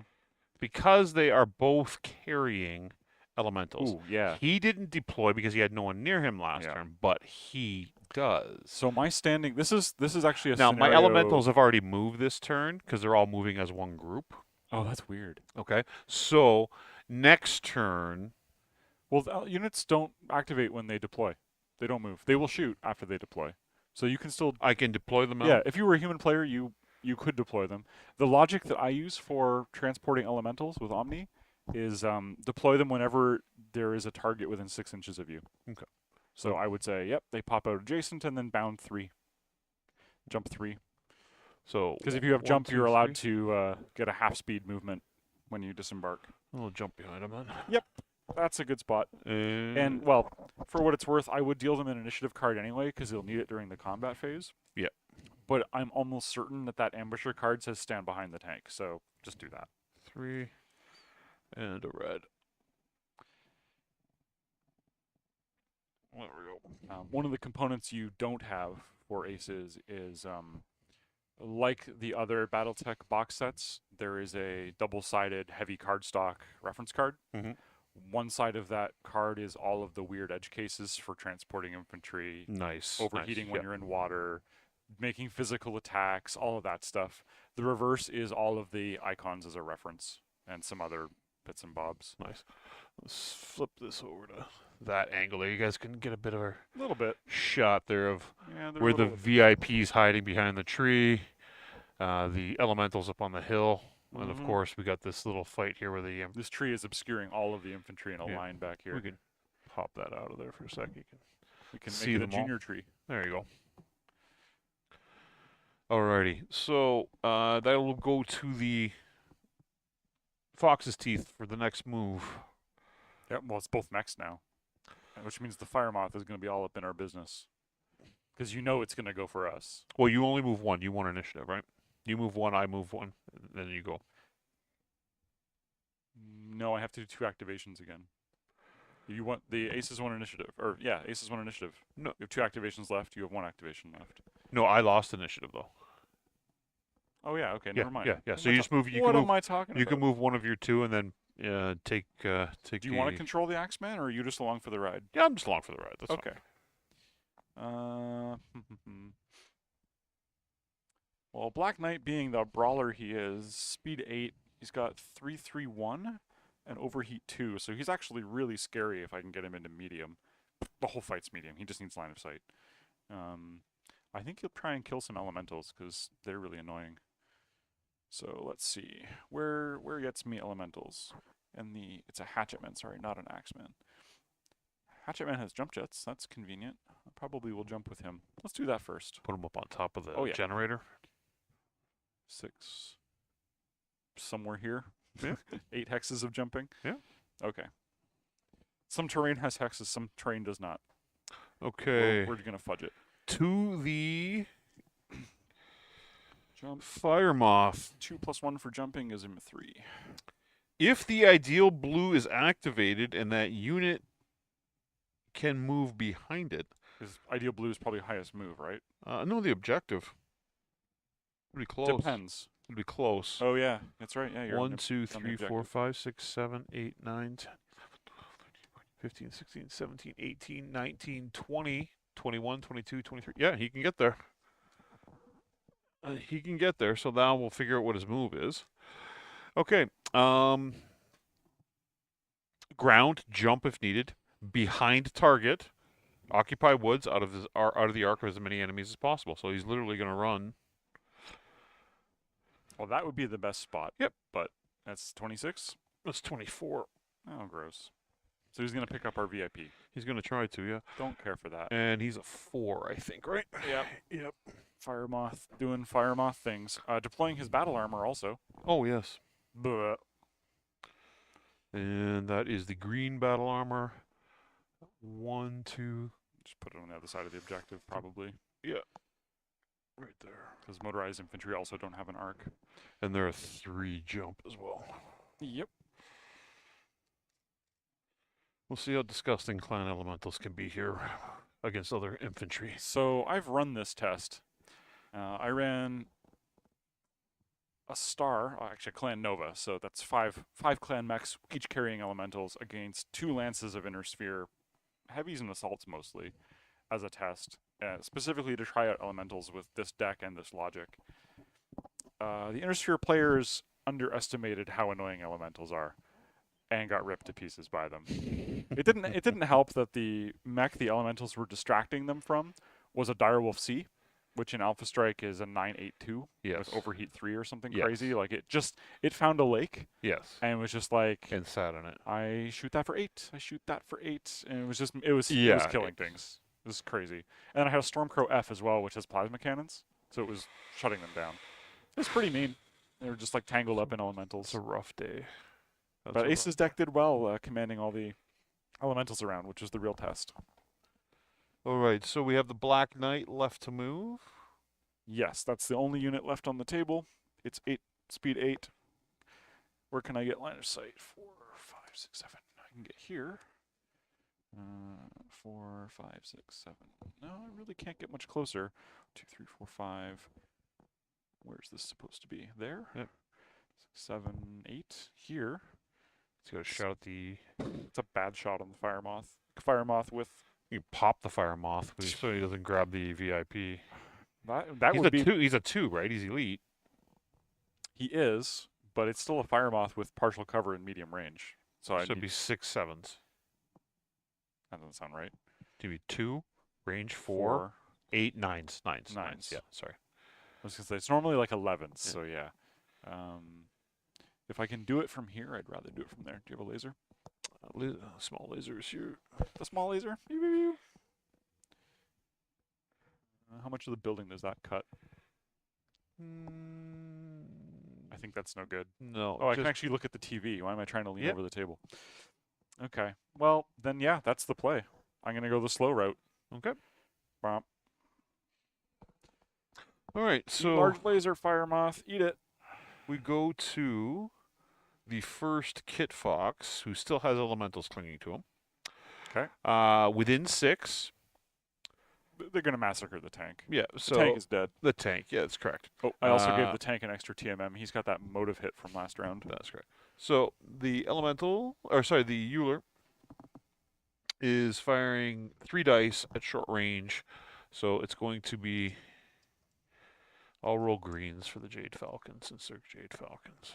Because they are both carrying elementals. Ooh, yeah. He didn't deploy because he had no one near him last turn, but he does. So my standing, this is actually a Now, scenario. my elementals have already moved this turn because they're all moving as one group. Oh, that's weird. Okay. So, next turn. Well, the units don't activate when they deploy. They don't move. They will shoot after they deploy. So you can still... I can deploy them out? Yeah, if you were a human player, you could deploy them. The logic that I use for transporting elementals with Omni is deploy them whenever there is a target within 6 inches of you. Okay. So I would say, yep, they pop out adjacent and then bound 3. Jump 3. So Because if you have one, jump, two, you're allowed three. to get a half-speed movement when you disembark. I'll jump behind him then. Yep, that's a good spot. And, well, for what it's worth, I would deal them an initiative card anyway, because they'll need it during the combat phase. Yeah. But I'm almost certain that ambusher card says stand behind the tank, so just do that. 3 and a red. There we go. One of the components you don't have for ACES is, like the other Battletech box sets, there is a double-sided heavy cardstock reference card. Mhm. One side of that card is all of the weird edge cases for transporting infantry, Nice. overheating nice. when you're in water, making physical attacks, all of that stuff. The reverse is all of the icons as a reference and some other bits and bobs. Nice. Let's flip this over to that angle there. You guys can get a bit of a little bit shot there of Yeah, they're where a the little- VIP's hiding behind the tree, the elementals up on the hill, and of Mhm. course we got this little fight here where the This tree is obscuring all of the infantry in a Yeah. line back here. we can pop that out of there for a second. You can We can see make it a them all. junior tree. There you go. Alrighty, so that will go to the Fox's Teeth for the next move. Yep, well, it's both mechs now, which means the Fire Moth is going to be all up in our business. Because you know it's going to go for us. Well, you only move one. You want initiative, right? You move one, I move one, and then you go. No, I have to do 2 activations again. You want the ACES 1 initiative. Or, yeah, ACES 1 initiative. No. You have 2 activations left. You have 1 activation left. No, I lost initiative though. Oh, yeah, okay, Yeah, never mind. yeah. What So am I you just move. what am I talking You about? can move one of your 2, and then take. Do you want to control the Axeman, or are you just along for the ride? Yeah, I'm just along for the ride. That's Okay. fine. Well, Black Knight being the brawler he is, speed 8, he's got 331 and overheat 2, so he's actually really scary if I can get him into medium. The whole fight's medium. He just needs line of sight. I think he'll try and kill some elementals because they're really annoying. So let's see. Where gets me elementals? It's a hatchetman, sorry, not an axeman. Hatchetman has jump jets. That's convenient. I probably will jump with him. Let's do that first. Put them up on top of the Oh, yeah. generator. 6. Somewhere here. Yeah. 8 hexes of jumping. Yeah. Okay. Some terrain has hexes, some terrain does not. Okay. We're going to fudge it. To the Jump. Fire Moth. 2 + 1 for jumping is a 3. If the ideal blue is activated and that unit can move behind it. His ideal blue is probably highest move, right? No, the objective. It'd be close. Depends. It'd be close. Oh, yeah. That's right. Yeah, you're 1, on 2, the 3, 4, objective. 5, 6, 7, 8, 9, 10, 15, 16, 17, 18, 19, 20, 21, 22, 23. Yeah, he can get there. He can get there, so now we'll figure out what his move is. Okay. Ground, jump if needed. Behind target. Occupy woods out of the arc of as many enemies as possible. So he's literally going to run. Well, that would be the best spot. Yep. But that's 26? That's 24. Oh, gross. So he's going to pick up our VIP. He's going to try to, yeah. Don't care for that. And he's a 4, I think, right? Yep. Yep. Fire Moth doing Fire Moth things. Deploying his battle armor also. Oh, yes. Bleh. And that is the green battle armor. 1, 2. Just put it on the other side of the objective, probably. Yeah. Right there. Because motorized infantry also don't have an arc. And they're a 3 jump as well. Yep. We'll see how disgusting clan elementals can be here against other infantry. So I've run this test. I ran a star, actually Clan Nova, so that's five clan mechs, each carrying elementals, against 2 lances of inner sphere, heavies and assaults mostly, as a test, specifically to try out elementals with this deck and this logic. The inner sphere players underestimated how annoying elementals are, and got ripped to pieces by them. It didn't help that the mech the elementals were distracting them from was a Direwolf C, which in Alpha Strike is a 982 Yes. with overheat 3 or something Yes. crazy. Like it found a lake Yes. and was just like, And sat on it. I shoot that for 8. I shoot that for 8, and it was Yeah, killing things. It was crazy. And then I had a Stormcrow F as well, which has plasma cannons, so it was shutting them down. It's pretty mean. They were just like tangled up in It's elementals. a rough day. That's But a rough- ACES deck did well, commanding all the elementals around, which is the real test. All right, so we have the Black Knight left to move. Yes, that's the only unit left on the table. It's 8, speed 8. Where can I get line of sight? 4, 5, 6, 7. I can get here. 4, 5, 6, 7. No, I really can't get much closer. 2, 3, 4, 5. Where's this supposed to be? There? Yep. 6, 7, 8. Here. Let's go shout at the. It's a bad shot on the Fire Moth. Fire Moth with You pop the Fire Moth, so he doesn't grab the VIP. that He's would a be. 2. He's a 2, right? He's elite. He is, but it's still a Fire Moth with partial cover and medium range. So I Should be 6 7s. That doesn't sound right. To be 2, range 4, 8 9s, 9s. Yeah, sorry. I was gonna say it's normally like 11s. So yeah. If I can do it from here, I'd rather do it from there. Do you have a laser? Small lasers here. The small laser. Pew, pew, pew. How much of the building does that cut? I think that's no good. No. Oh, I can actually look at the TV. Why am I trying to lean Yep. over the table? Okay. Well, then yeah, that's the play. I'm gonna go the slow route. Okay. Bump. All right, so Large laser, Fire Moth. Eat it. we go to the first Kit Fox, who still has elementals clinging to him. Okay. Within 6. They're gonna massacre the tank. Yeah, The so tank is dead. the tank. Yeah, that's correct. Oh, I also gave the tank an extra TMM. He's got that motive hit from last round. That's correct. So the elemental, or sorry, the Euler is firing 3 dice at short range. So it's going to be. I'll roll greens for the Jade Falcons since they're Jade Falcons.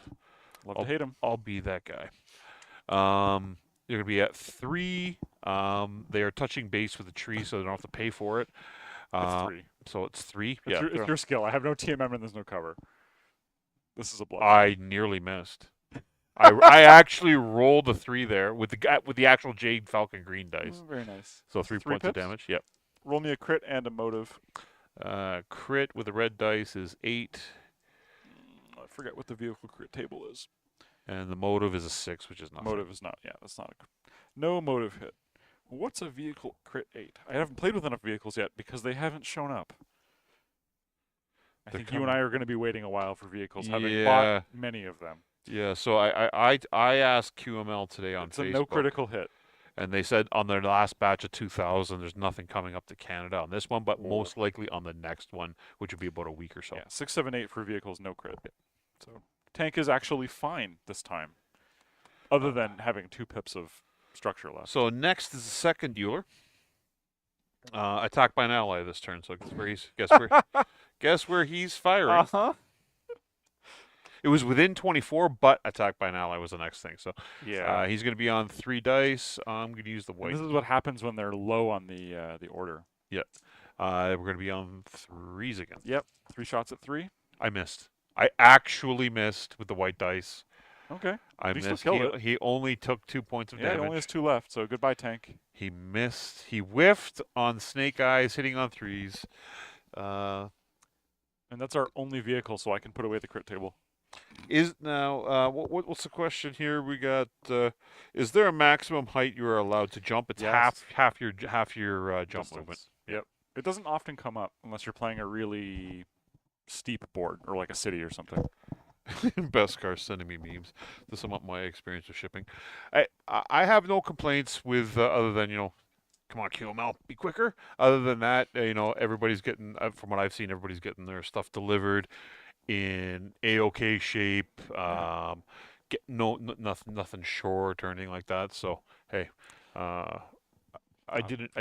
Love to hate him. I'll be that guy. They're going to be at 3. They are touching base with the tree, so they don't have to pay for it. It's 3. So it's 3. It's, Yeah, it's your skill. I have no TMM and there's no cover. This is a bluff. I nearly missed. I actually rolled a 3 there with the actual Jade Falcon green dice. Very nice. So 3 3 points of pips? damage. Yep. Roll me a crit and a motive. Crit with the red dice is 8, I forget what the vehicle crit table is. and the motive is a 6, which is nothing. Motive is not. Yeah, that's not a. No motive hit. What's a vehicle crit 8? I haven't played with enough vehicles yet because they haven't shown up. I They're think you and I coming. are going to be waiting a while for vehicles, having Yeah. bought many of them. Yeah. So I asked QML today on It's Facebook. a no critical hit. And they said on their last batch of 2,000, there's nothing coming up to Canada on this one, but Whoa. most likely on the next one, which would be about a week or so. Yeah, 6, 7, 8 for vehicles, no crit. So tank is actually fine this time, other than having 2 pips of structure left. So next is the second Euler. Attacked by an ally this turn. So guess where he's firing. huh. It was within 24, but attacked by an ally was the next thing. So Yeah. he's going to be on 3 dice. I'm going to use the And white. this is what happens when they're low on the order. We're going to be on 3s again. Yep. 3 shots at 3. I missed. I actually missed with the white dice. Okay. I He still missed. killed it. He only took 2 points of Yeah, he damage. only has 2 left. So goodbye, tank. He missed. He whiffed on Snake Eyes, hitting on 3s. And that's our only vehicle, so I can put away the crit table. What's the question here? We got. Is there a maximum height you are allowed to jump? It's Yes. half your jump Distance. movement. Yep. It doesn't often come up unless you're playing a really steep board or like a city or something. Best car sending me memes to sum up my experience with shipping. I have no complaints with other than come on QML, be quicker. Other than that, everybody's getting from what I've seen, everybody's getting their stuff delivered in a-okay shape. Get nothing short or anything like that. So hey, I didn't.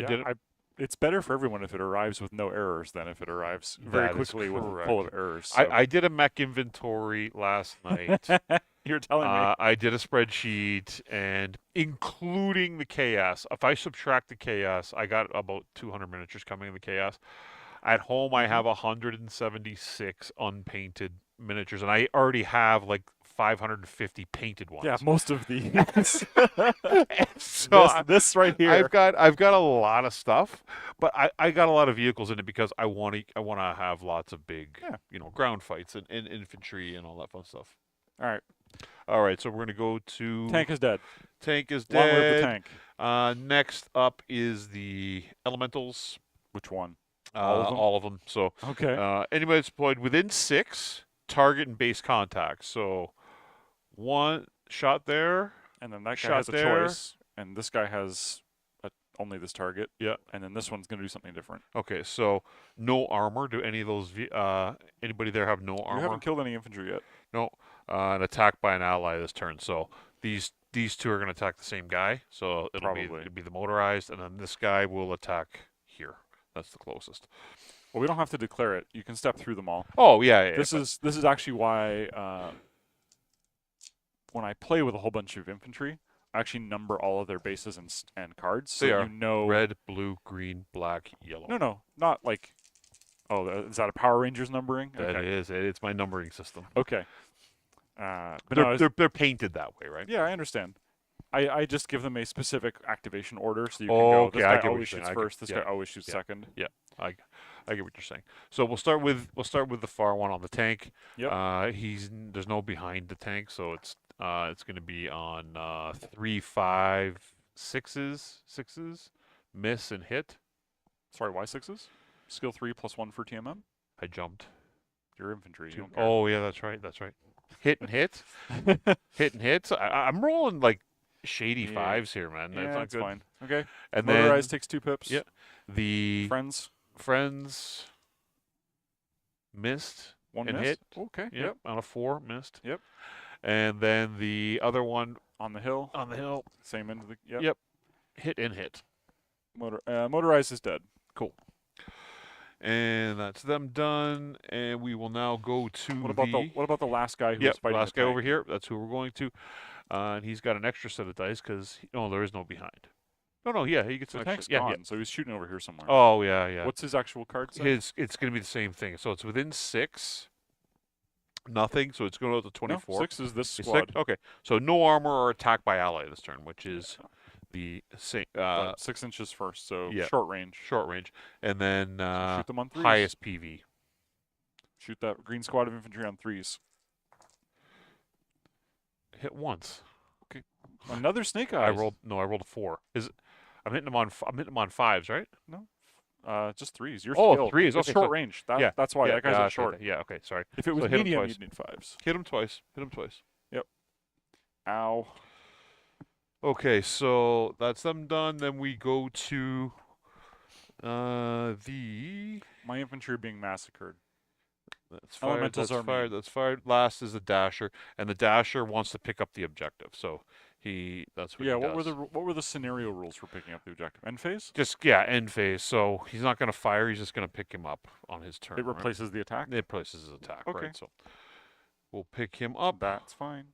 It's better for everyone if it arrives with no errors than if it arrives very That is quickly with correct. full of errors. So. I did a mech inventory last night. You're telling me. I did a spreadsheet, and including the chaos. If I subtract the chaos, I got about 200 miniatures coming in the chaos. At home, I have 176 unpainted miniatures, and I already have like 550 painted ones. Yeah, most of these. So this right here. I've got a lot of stuff, but I got a lot of vehicles in it because I want to have lots of big, ground fights and infantry and all that fun stuff. All right. All right, so we're gonna go to Tank is dead. Tank is Long live the dead. tank. Next up is the elementals. Which one? All of them. So Okay. anybody that's deployed within 6 target and base contacts. So one shot there. And then that guy shot has a there. choice, and this guy has only this target. Yeah. And then this one's going to do something different. Okay, so no armor. Do any of those anybody there have no armor? You haven't killed any infantry yet. No. An attack by an ally this turn. So these two are going to attack the same guy. So it'll be the motorized, and then this guy will attack here. That's the closest. Well, we don't have to declare it. You can step through them all. Oh yeah. This is actually why when I play with a whole bunch of infantry, I actually number all of their bases and cards, so you know red, blue, green, black, yellow. No, not like. Oh, is that a Power Rangers numbering? That is. It's my numbering system. Okay. But they're painted that way, right? Yeah, I understand. I just give them a specific activation order, so you can Oh, go. This okay, guy always shoots first. This yeah, guy always shoots second. Yeah, I get what you're saying. So we'll start with the far one on the tank. Yep. There's no behind the tank, so it's going to be on 3, 5, 6s, miss and hit. Sorry, why 6s? Skill 3 +1 for TMM. I jumped. Your infantry. You don't care. Oh yeah, that's right. Hit and hit, hit and hit. So I'm rolling like shady 5s here, man. Yeah, that's that's fine. Okay. And motorized takes 2 pips. Yeah. The friends missed. One and missed. hit. Okay. Yep. On a 4 missed. Yep. And then the other one on the hill. Same end of the. Yep. Hit and hit. Motorized is dead. Cool. And that's them done. And we will now go to what about the last guy who was fighting? Last guy over here. That's who we're going to. And he's got an extra set of dice because there is no behind. No, yeah, he gets an extra. Tank's gone, so he's shooting over here somewhere. Oh yeah. What's his actual card set? It's going to be the same thing. So it's within 6. Nothing. So it's going to go to 24. No, 6 is this squad. Okay. So no armor or attack by ally this turn, which is the same. 6 inches first, so yeah. Short range. And then so shoot them on 3s. Highest PV. Shoot that green squad of infantry on 3s. Hit once. Okay. Another snake eyes. I rolled a 4. I'm hitting them on 5s, right? No. Just 3s. You're skilled. 3s. It's short range. That's why that guy's at short. Okay. Yeah, okay, sorry. If it was medium, you'd need 5s. Hit him twice. Yep. Ow. Okay, so that's them done. Then we go to my infantry are being massacred. That's fired. That's fired. Last is the dasher, and the dasher wants to pick up the objective. So that's what he does. What were the scenario rules for picking up the objective? End phase? End phase. So he's not going to fire. He's just going to pick him up on his turn. It replaces the attack. It replaces his attack. Okay. Right. So we'll pick him up. That's fine.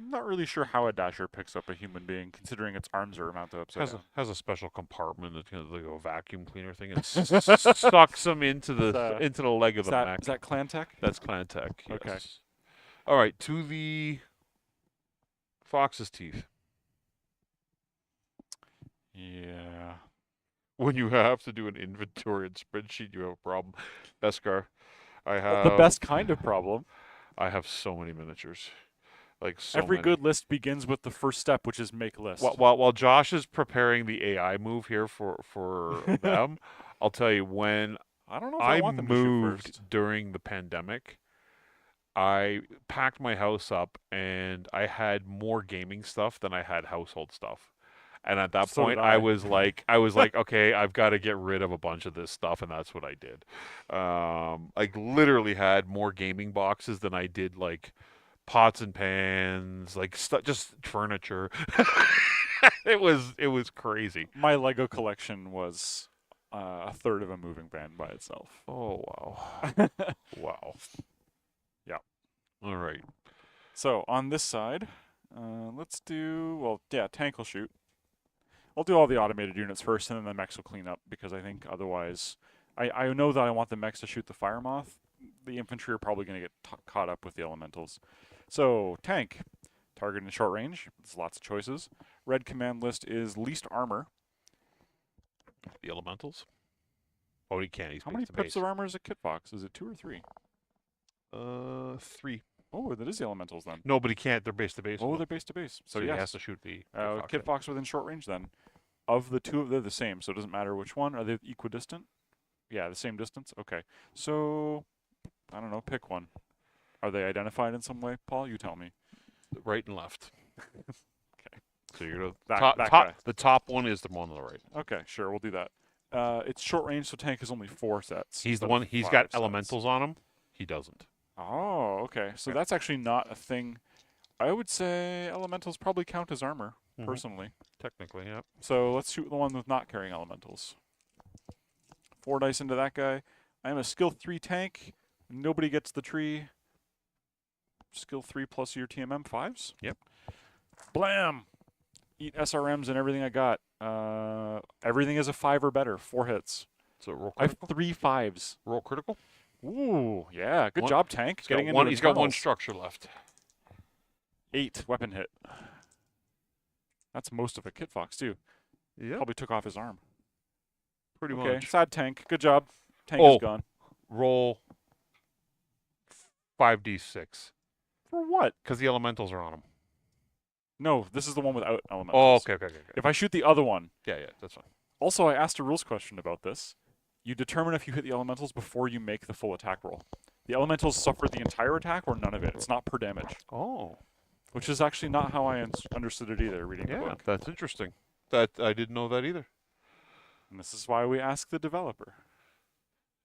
I'm not really sure how a dasher picks up a human being, considering its arms are mounted upside down. Has a special compartment, like a vacuum cleaner thing. It sucks him into the leg of the mech. Is that clan tech? That's clan tech. Yes. Okay. All right, to the fox's teeth. Yeah. When you have to do an inventory and spreadsheet, you have a problem. Beskar, I have the best kind of problem. I have so many miniatures. Every good list begins with the first step, which is make list. While Josh is preparing the AI move here for them, I'll tell you when I don't know if I want them to shoot first. During the pandemic, I packed my house up and I had more gaming stuff than I had household stuff. And at that point, I was like, okay, I've got to get rid of a bunch of this stuff, and that's what I did. I literally had more gaming boxes than I did pots and pans, just furniture. It was crazy. My Lego collection was a third of a moving van by itself. Oh wow. Wow. Yeah. All right. So on this side, let's do tank will shoot. I'll do all the automated units first, and then the mechs will clean up, because I think otherwise, I know that I want the mechs to shoot the fire moth. the infantry are probably going to get caught up with the elementals. So, tank. Target in short range. There's lots of choices. Red command list is least armor. The elementals. Oh, he can't. He's How many to pips base. of armor is a kit fox? Is it 2 or 3? 3. Oh, that is the elementals then. No, but he can't. They're base to base. Oh, they're base to base. So, he yes. has to shoot the Kit fox within short range then. Of the two, they're the same, so it doesn't matter which one. Are they equidistant? Yeah, the same distance? Okay. So, I don't know, pick one. Are they identified in some way? Paul, you tell me. Right and left. Okay. So you're going That to guy. the top one is the one on the right. Okay, sure, we'll do that. It's short range, so tank is only 4 sets. He's the instead one. of He's 5 got sets. elementals on him. He doesn't. Oh, okay. So Okay. that's actually not a thing. I would say elementals probably count as armor, Mhm. personally. Technically, yep. So let's shoot the one with not carrying elementals. 4 dice into that guy. I am a skill 3 tank. Nobody gets the tree. Skill 3 plus your TMM 5s. Yep. Blam! Eat SRMs and everything I got. Everything is a 5 or better. 4 hits. So roll I have critical. 3 5s. Roll critical. Ooh, yeah. Good One- job, tank. He's Getting got into one. He's got one internals. structure left. 8 weapon hit. That's most of a kit fox too. Yeah. Probably took off his arm. Pretty Okay, much. sad tank. Good job. Tank Oh. is gone. Roll 5d6 For what? because the elementals are on him. No, this is the one without Oh, elementals. okay. If I shoot the other one. Yeah, that's fine. Also, I asked a rules question about this. You determine if you hit the elementals before you make the full attack roll. The elementals suffer the entire attack or none of it. It's not per damage, Oh, which is actually not how I understood it either reading the yeah, book. that's interesting. That I didn't know that either. And this is why we ask the developer.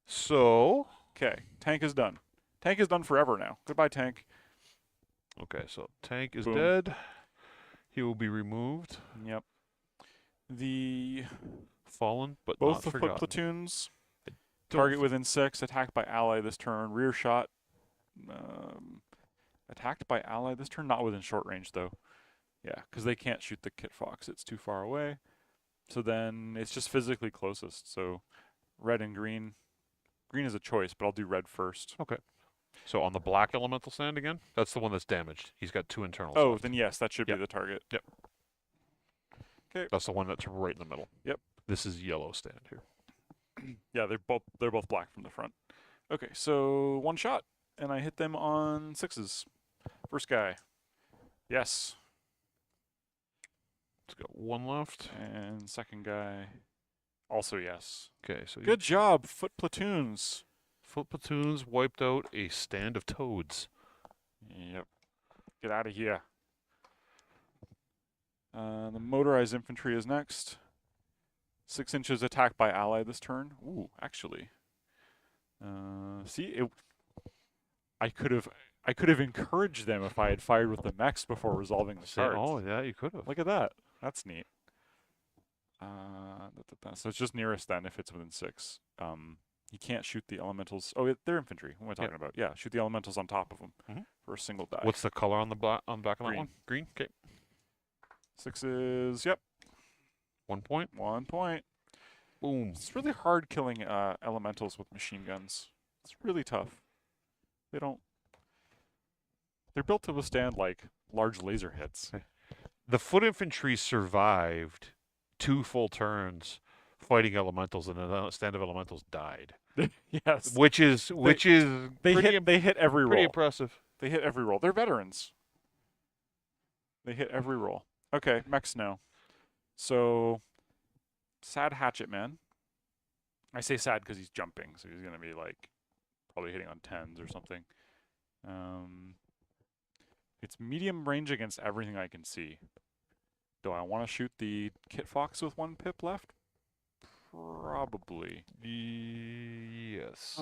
So, Okay, tank is done. Tank is done forever now. Goodbye, tank. okay, so tank is Boom. dead. He will be removed, Yep. The fallen, but both not the foot forgotten. platoons. Don't Target within 6. Attacked by ally this turn. Rear shot. Attacked by ally this turn. Not within short range though. Yeah, because they can't shoot the kit fox. It's too far away. So then it's just physically closest. So red and green. Green is a choice, but I'll do red first. So on the black elemental stand again, that's the one that's damaged. He's got 2 internals. Oh, left. then yes, that should Yep. be the target. That's the one that's right in the middle. Yep. This is yellow stand here. Yeah, they're both black from the front. Okay, so 1 shot, and I hit them on 6s. First guy. Yes. It's got 1 left. And second guy. Also yes. Okay, so Good job, foot platoons. foot platoons wiped out a stand of toads. Yep. Get out of here. The motorized infantry is next. 6 inches attacked by ally this turn. Ooh, actually. See, I could have encouraged them if I had fired with the mechs before resolving the cards. Oh, yeah, you could have. Look at that. That's neat. So it's just nearest then if it's within 6. You can't shoot the elementals. Oh, they're infantry. What am I talking about? Yeah, shoot the elementals on top of them for a single die. What's the color on the back of that Green. one? Green. Okay. 6s. Yep. 1 point. 1 point. Boom. It's really hard killing elementals with machine guns. It's really tough. They're built to withstand like large laser hits. The foot infantry survived 2 full turns fighting elementals, and the stand of elementals died. Yes. Which is They pretty hit every pretty roll. impressive. They hit every roll. They're veterans. They hit every roll. Okay, mechs now. So, sad hatchet man. I say sad because he's jumping, so he's going to be like probably hitting on 10s or something. It's medium range against everything I can see. Do I want to shoot the kit fox with 1 pip left? Probably. Yes.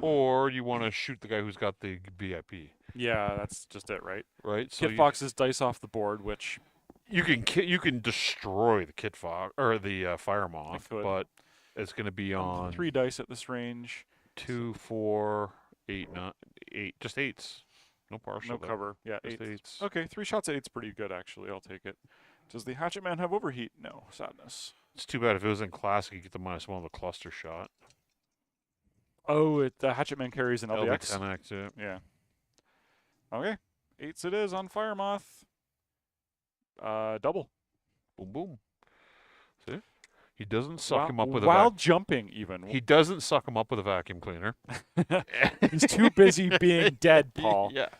Or you want to shoot the guy who's got the BIP, Yeah, that's just it, right? right? So Kit foxes dice off the board, which you can destroy the kit fox or the fire moth, could. but it's going to be on 3 dice at this range. 2, 4, 8, 9, 8, just 8s. No partial. No though. cover. Yeah, Just 8. 8s. Okay, 3 shots at 8's pretty good, actually. I'll take it. Does the hatchet man have overheat? No. Sadness. It's too bad if it was in classic, you get the -1 of the cluster shot. Oh, the hatchetman carries an LBX. LB10X, yeah. Yeah. Okay. 8s it is on Fire Moth. Double. Boom, boom. See? He doesn't suck him up with while jumping, even. He doesn't suck him up with a vacuum cleaner. He's too busy being dead, Paul. Yes.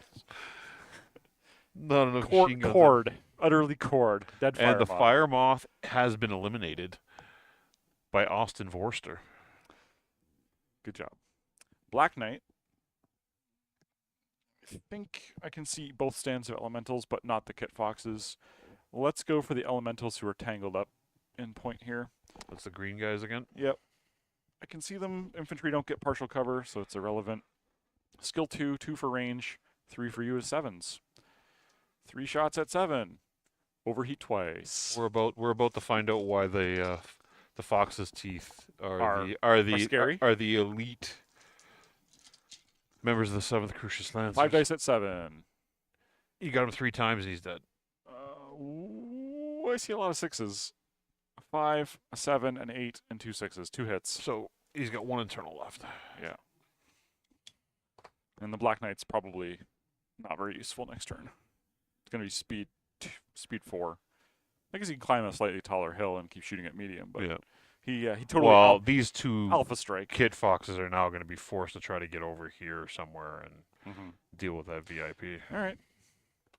Not enough machine guns. Cord. Utterly cord. Dead Fire And the Moth. Fire Moth has been eliminated by Austin Vorster. Good job. Black Knight. I think I can see both stands of elementals, but not the Kit Foxes. Let's go for the elementals who are tangled up in point here. That's the green guys again? Yep. I can see them. Infantry don't get partial cover, so it's irrelevant. Skill 2, 2 for range, 3 for you is 7s. 3 shots at 7. Overheat twice. We're about to find out why the Fox's teeth are scary? the elite members of the 7th Crucius Lancers. 5 dice at 7. You got him 3 times and he's dead. I see a lot of 6s. A 5, a 7, an 8, and 2 6s. 2 hits. So he's got 1 internal left. Yeah. And the Black Knight's probably not very useful next turn. It's going to be speed 4. I guess he can climb a slightly taller hill and keep shooting at medium, but yeah. he totally these two Alpha Strike. Kit Foxes are now going to be forced to try to get over here somewhere and deal with that VIP. All right.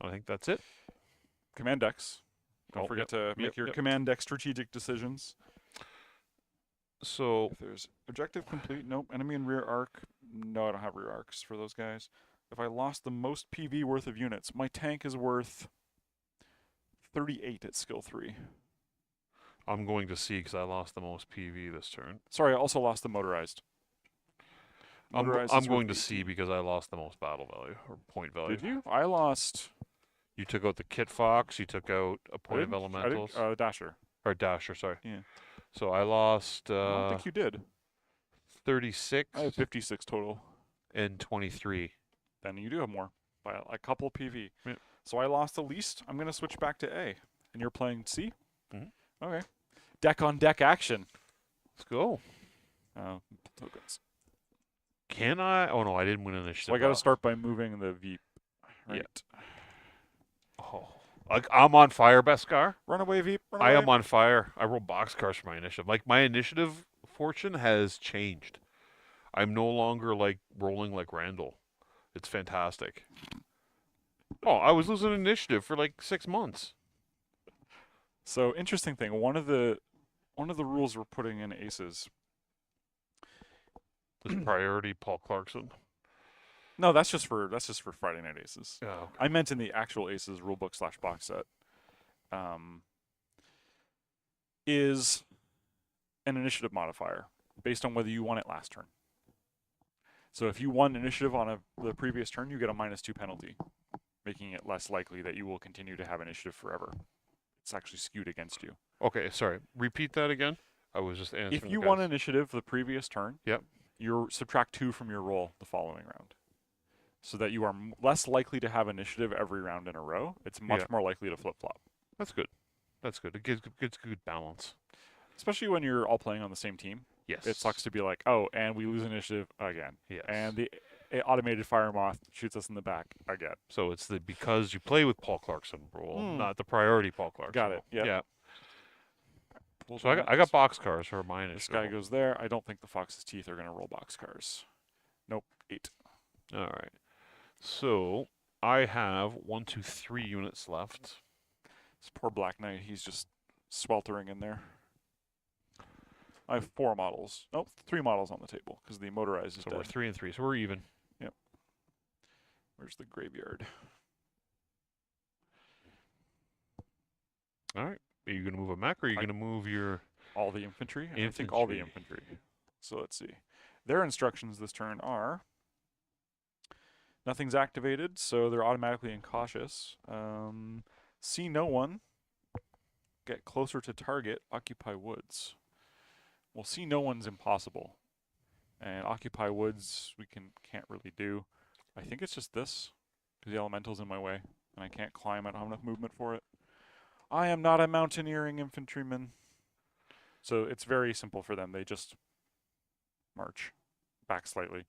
I think that's it. Command decks. Don't forget to make your command deck strategic decisions. So if there's objective complete, nope. Enemy and rear arc, no, I don't have rear arcs for those guys. If I lost the most PV worth of units, my tank is worth 38 at skill 3. I'm going to see because I lost the most PV this turn. Sorry, I also lost the motorized. I'm going to see because I lost the most battle value or point value. Did you? I lost. You took out the Kit Fox. You took out a point of elementals. Dasher. Or Dasher, sorry. Yeah. So I lost. I don't think you did. 36. I have 56 total. And 23. Then you do have more by a couple PV. Yeah. So I lost the least. I'm going to switch back to A. And you're playing C? Mm-hmm. Okay. Deck on deck action. Let's go. Tokens. Can I? Oh, no, I didn't win initiative. So I got to start by moving the Veep. Right? Yeah. Oh. I'm on fire, Beskar. Runaway Veep. Runaway. I am on fire. I roll boxcars for my initiative. Like, my initiative fortune has changed. I'm no longer, like, rolling like Randall. It's fantastic. Oh, I was losing initiative for, like, 6 months. So, interesting thing. One of the rules we're putting in ACES. This priority, Paul Clarkson. No, that's just for Friday Night Aces. Oh, okay. I meant in the actual Aces rulebook / box set. Is an initiative modifier based on whether you won it last turn. So if you won initiative on the previous turn, you get a -2 penalty, making it less likely that you will continue to have initiative forever. It's actually skewed against you. Okay, sorry. Repeat that again. I was just answering. If you won initiative the previous turn, yep, you subtract 2 from your roll the following round, so that you are less likely to have initiative every round in a row. It's much more likely to flip-flop. That's good. That's good. It gives good balance. Especially when you're all playing on the same team. Yes. It sucks to be like, oh, and we lose initiative again. Yes. And the automated Fire Moth shoots us in the back again. So it's the because you play with Paul Clarkson rule, not the priority Paul Clarkson. Got it. Yep. Yeah. So I got boxcars for my initiative. This guy goes there. I don't think the Fox's teeth are going to roll boxcars. Nope. 8. All right. So I have 1, 2, 3 units left. This poor Black Knight, he's just sweltering in there. I have 4 models. Nope, 3 models on the table because the motorized is So dead. we're 3 and 3. So we're even. Yep. Where's the graveyard? All right. Are you going to move a mech or are you going to move your... All the infantry? I think all the infantry. So let's see. Their instructions this turn are... Nothing's activated, so they're automatically incautious. See no one. Get closer to target. Occupy woods. Well, see no one's impossible. And occupy woods we can't really do. I think it's just this, because the elemental's in my way, and I can't climb. I don't have enough movement for it. I am not a mountaineering infantryman. So it's very simple for them. They just march. back slightly.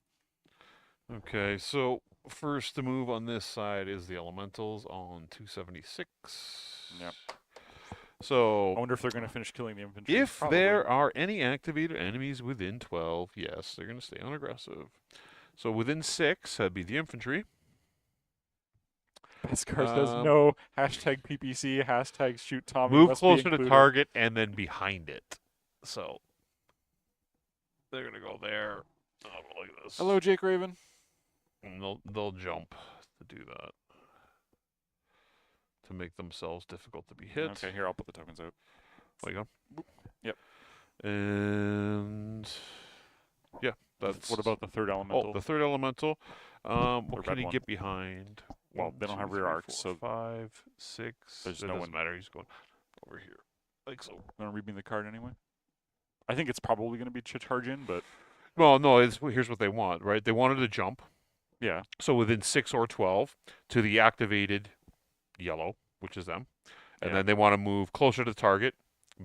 Okay, so first to move on this side is the elementals on 276. Yep. So I wonder if they're going to finish killing the infantry. if Probably. there are any activated enemies within 12, yes, they're going to stay on aggressive. So within 6, that'd be the infantry. Beskar says no. Hashtag PPC. Hashtag shoot Tommy. Move must be closer to included. target and then behind it. So they're going to go there. Oh, look at this. Hello, Jake Raven. And they'll jump to do that. To make themselves difficult to be hit. Okay, here, I'll put the tokens out. There you go. Yep. And yeah, that's. What about the third elemental? Oh, the third elemental. What red can he one. get behind? Well, they don't have rear arcs, so 5, 6. there's It no doesn't one. matter. He's going over here, like so. Want to read me the card anyway? I think it's probably going to be charge in, but Well, no. Here's what they want, right? They wanted to jump. yeah. So within 6 or 12 to the activated yellow, which is them, and Yeah. then they want to move closer to the target,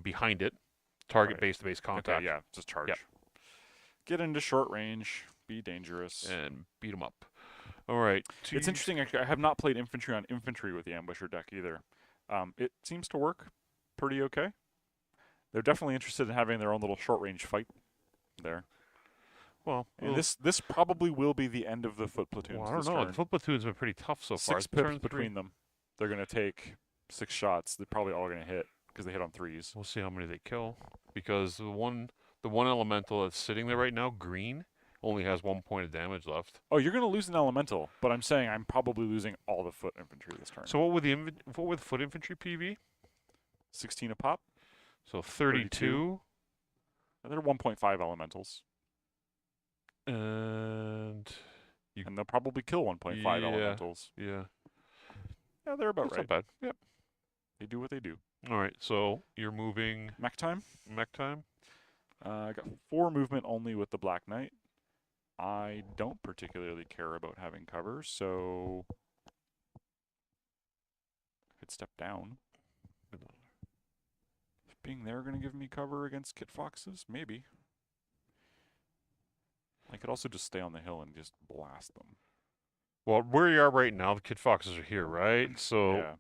behind it, target Right. base-to-base contact. Okay, yeah, just charge. Yep. Get into short range. Be dangerous. And beat them up. All right. It's interesting, actually. I have not played infantry on infantry with the ambusher deck either. It seems to work pretty okay. They're definitely interested in having their own little short range fight there. Well, And this probably will be the end of the foot platoons. well, I don't this know. turn. The foot platoons have been pretty tough so far. 6 pips Turn 3. between them. They're going to take 6 shots. They're probably all going to hit because they hit on 3s. We'll see how many they kill, because the one elemental that's sitting there right now, green, only has 1 point of damage left. Oh, you're going to lose an elemental, but I'm saying I'm probably losing all the foot infantry this turn. So what would the foot infantry PV? 16 a pop. So 32. And they're 1.5 elementals. And And they'll probably kill 1.5 Yeah. elementals. yeah, Yeah, they're about that's right. not bad. Yep. They do what they do. All right. So you're moving Mech time. mech time. I got 4 movement only with the Black Knight. I don't particularly care about having cover, so I could step down. Is being there going to give me cover against Kit Foxes? Maybe. I could also just stay on the hill and just blast them. Well, where you are right now, the Kid Foxes are here, right? So Yeah.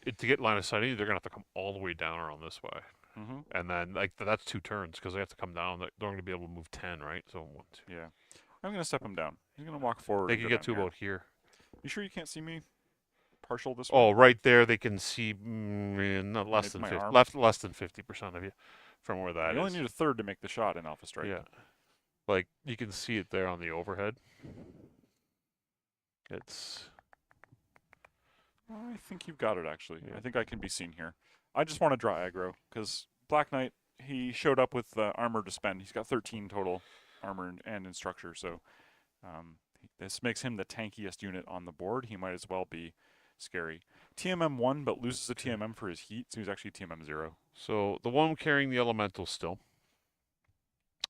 to get line of sight, they're gonna have to come all the way down around this way, Mm-hmm. and then that's 2 turns because they have to come down. They're going to be able to move 10, right? So 1, 2. Yeah. I'm going to step him down. He's going to walk forward. They and can go get to down here. about here. You sure you can't see me? Partial this way? Oh, right there, they can see not less Maybe than my 50, arm. less than 50% of you from where that You is. only need a third to make the shot in Alpha Strike. Yeah, like you can see it there on the overhead. It's I think you've got it, actually. Yeah. I think I can be seen here. I just want to draw aggro, because Black Knight, he showed up with armor to spend. He's got 13 total armor and in structure, so this makes him the tankiest unit on the board. He might as well be scary. TMM 1, but loses a TMM for his heat, so he's actually TMM 0. so the one carrying the elemental still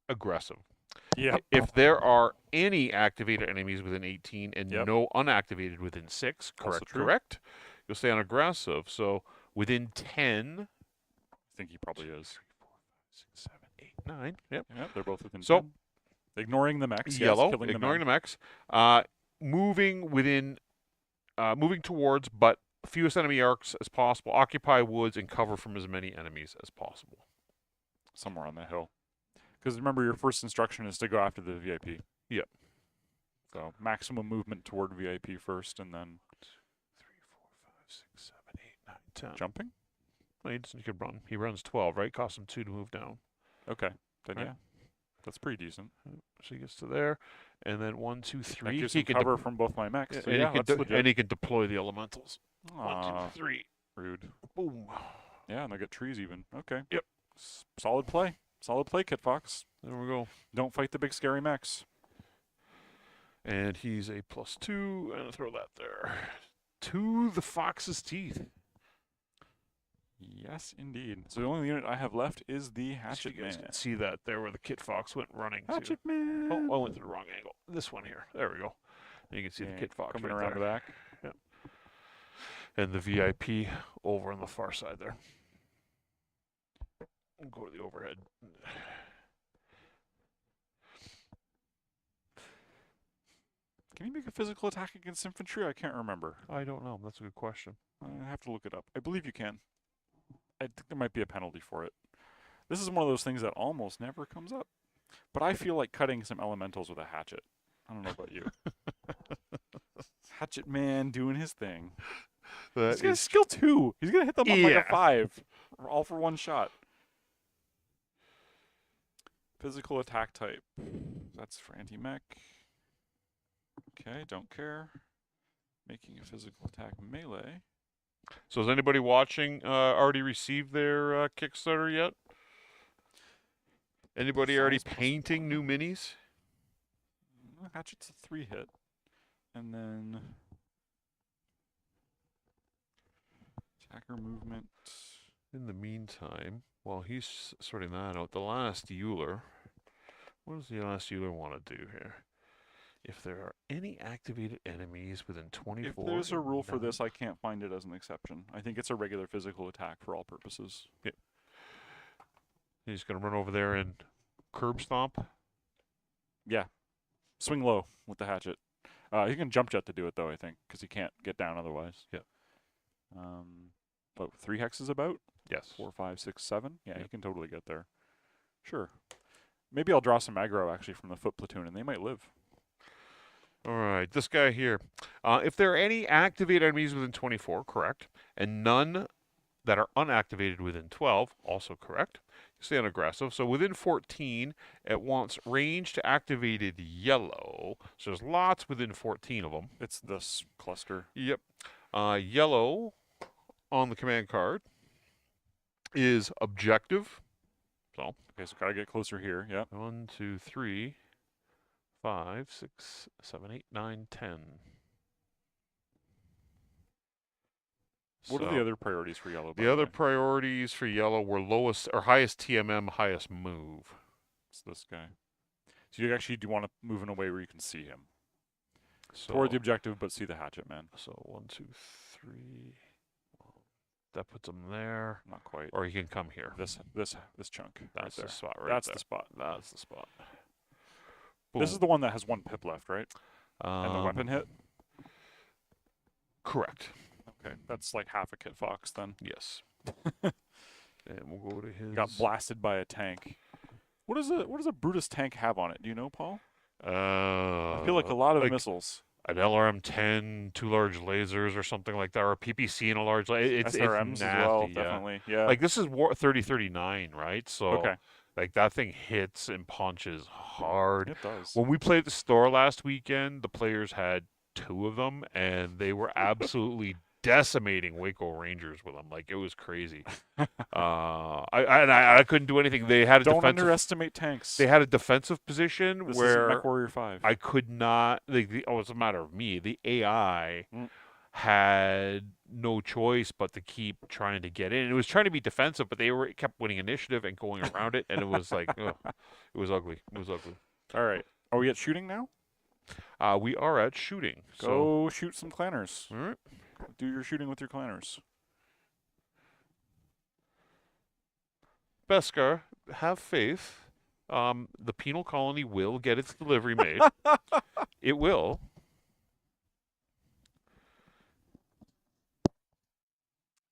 aggressive. Yeah. If there are any activated enemies within 18 and Yep. no unactivated within 6, Also true. correct? You'll stay on aggressive. So within 10, I think he probably is. 6, 7, 8, 9. Yep. Yeah, they're both within So- 10. Ignoring the mechs, Yellow, yes, killing ignoring the the mechs. Moving within, moving towards, but fewest enemy arcs as possible. Occupy woods and cover from as many enemies as possible. somewhere on the hill. Because remember, your first instruction is to go after the VIP. Yep. So maximum movement toward VIP first, and then 3, 4, 5, 6, 7, 8, 9, 10. jumping. Well, he could run. He runs 12, right? Costs him 2 to move down. Okay, then Right. yeah, that's pretty decent. So he gets to there, and then 1, 2, 3. That gives he him can cover from both my mechs. Yeah, So and, yeah, he can that's legit. and he can deploy the elementals. Aw, 1, 2, 3. rude. Boom. Yeah, and I get trees even. Okay. Yep. Solid play. Solid play, Kit Fox. There we go. Don't fight the big scary mechs. And he's a +2, and I'll throw that there. To the fox's teeth. Yes, indeed. So the only unit I have left is the Hatchet You guys Man. can see that there where the Kit Fox went running to. Hatchet Man. Oh, I went to the wrong angle. This one here. There we go. And you can see Yeah, the Kit Fox coming right around there. the back. And the VIP over on the far side there. Go to the overhead. Can he make a physical attack against infantry? I can't remember. I don't know. That's a good question. I have to look it up. I believe you can. I think there might be a penalty for it. This is one of those things that almost never comes up. But I feel like cutting some elementals with a hatchet. I don't know about you. Hatchet man doing his thing. He's got a skill 2. He's going to hit them on like a 5. All for one shot. Physical attack type. That's for anti-mech. Okay, don't care. Making a physical attack melee. So has anybody watching already received their Kickstarter yet? Anybody already painting new minis? Hatchet's a 3-hit. And then attacker movement. In the meantime, while he's sorting that out, the last Euler. What does the last Euler want to do here? If there are any activated enemies within 24... If there's a rule for this, I can't find it as an exception. I think it's a regular physical attack for all purposes. Yep. He's going to run over there and curb stomp? Yeah. Swing low with the hatchet. He can jump jet to do it, though, I think, because he can't get down otherwise. Yep. But 3 hexes about? Yes. 4, 5, 6, 7? Yeah, Yep. he can totally get there. Sure. Maybe I'll draw some aggro, actually, from the foot platoon, and they might live. All right, this guy here. If there are any activated enemies within 24, correct, and none that are unactivated within 12, also correct. You stay unaggressive. So within 14, it wants range to activated yellow. So there's lots within 14 of them. It's this cluster. Yep. Yellow on the command card is objective. So Okay, so gotta get closer here. Yeah. 1, 2, 3, 5, 6, 7, 8, 9, 10. What are the other priorities for yellow? The other priorities for yellow were lowest or highest TMM, highest move. It's this guy. So you actually do want to move in a way where you can see him. So, Toward the objective, but see the hatchet man. So 1, 2, 3. That puts him there. Not quite. Or he can come here. This chunk. That's right the spot right That's there. the spot. That's the spot. This is the one that has 1 pip left, right? And the weapon hit? Correct. Okay, that's like half a Kit Fox then. Yes. And we'll go to his... Got blasted by a tank. What does a Brutus tank have on it? Do you know, Paul? I feel like a lot of missiles. An LRM-10, 2 large lasers or something like that, or a PPC and a large... It's SRMs nasty, as well, yeah. definitely. Yeah. Like, this is 3039, right? So, okay. like, that thing hits and punches hard. It does. When we played at the store last weekend, the players had 2 of them, and they were absolutely decimating Waco Rangers with them. Like, it was crazy. I couldn't do anything. They had a Don't defensive... underestimate tanks. They had a defensive position this where... is MechWarrior 5. I could not... it's a matter of me. The AI had no choice but to keep trying to get in. It was trying to be defensive, but they kept winning initiative and going around it, and it was like... ugh, it was ugly. It was ugly. All right. Are we at shooting now? We are at shooting. Go shoot some clanners. All right. Do your shooting with your clanners. Beskar, have faith. The penal colony will get its delivery made. It will.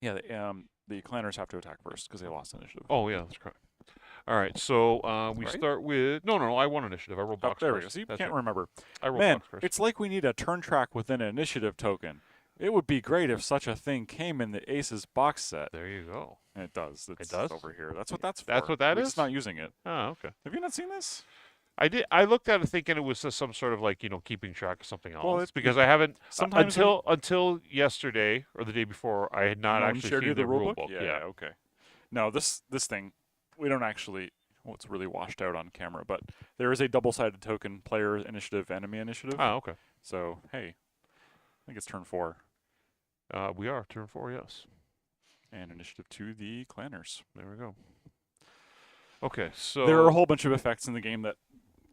Yeah, the clanners have to attack first because they lost initiative. Oh, yeah, that's correct. All right, so we start with... No, I won initiative. I rolled box there first. we go. So you That's can't right. remember. I rolled Man, box first. it's like we need a turn track within an initiative token. It would be great if such a thing came in the ACES box set. There you go. And it does. It's does? over here. That's what that's for. That's what that We're is? just not using it. Oh, okay. Have you not seen this? I did. I looked at it thinking it was some sort of like, keeping track of something else. Well, it's because I haven't sometimes until yesterday or the day before, I had not actually shared seen you the rule rule book. book. Yeah, okay. No, this thing, we don't actually. Well, it's really washed out on camera, but there is a double-sided token: player initiative, enemy initiative. Oh, okay. So hey, I think it's turn 4. We are turn 4, yes. And initiative to the clanners. There we go. Okay, so there are a whole bunch of effects in the game that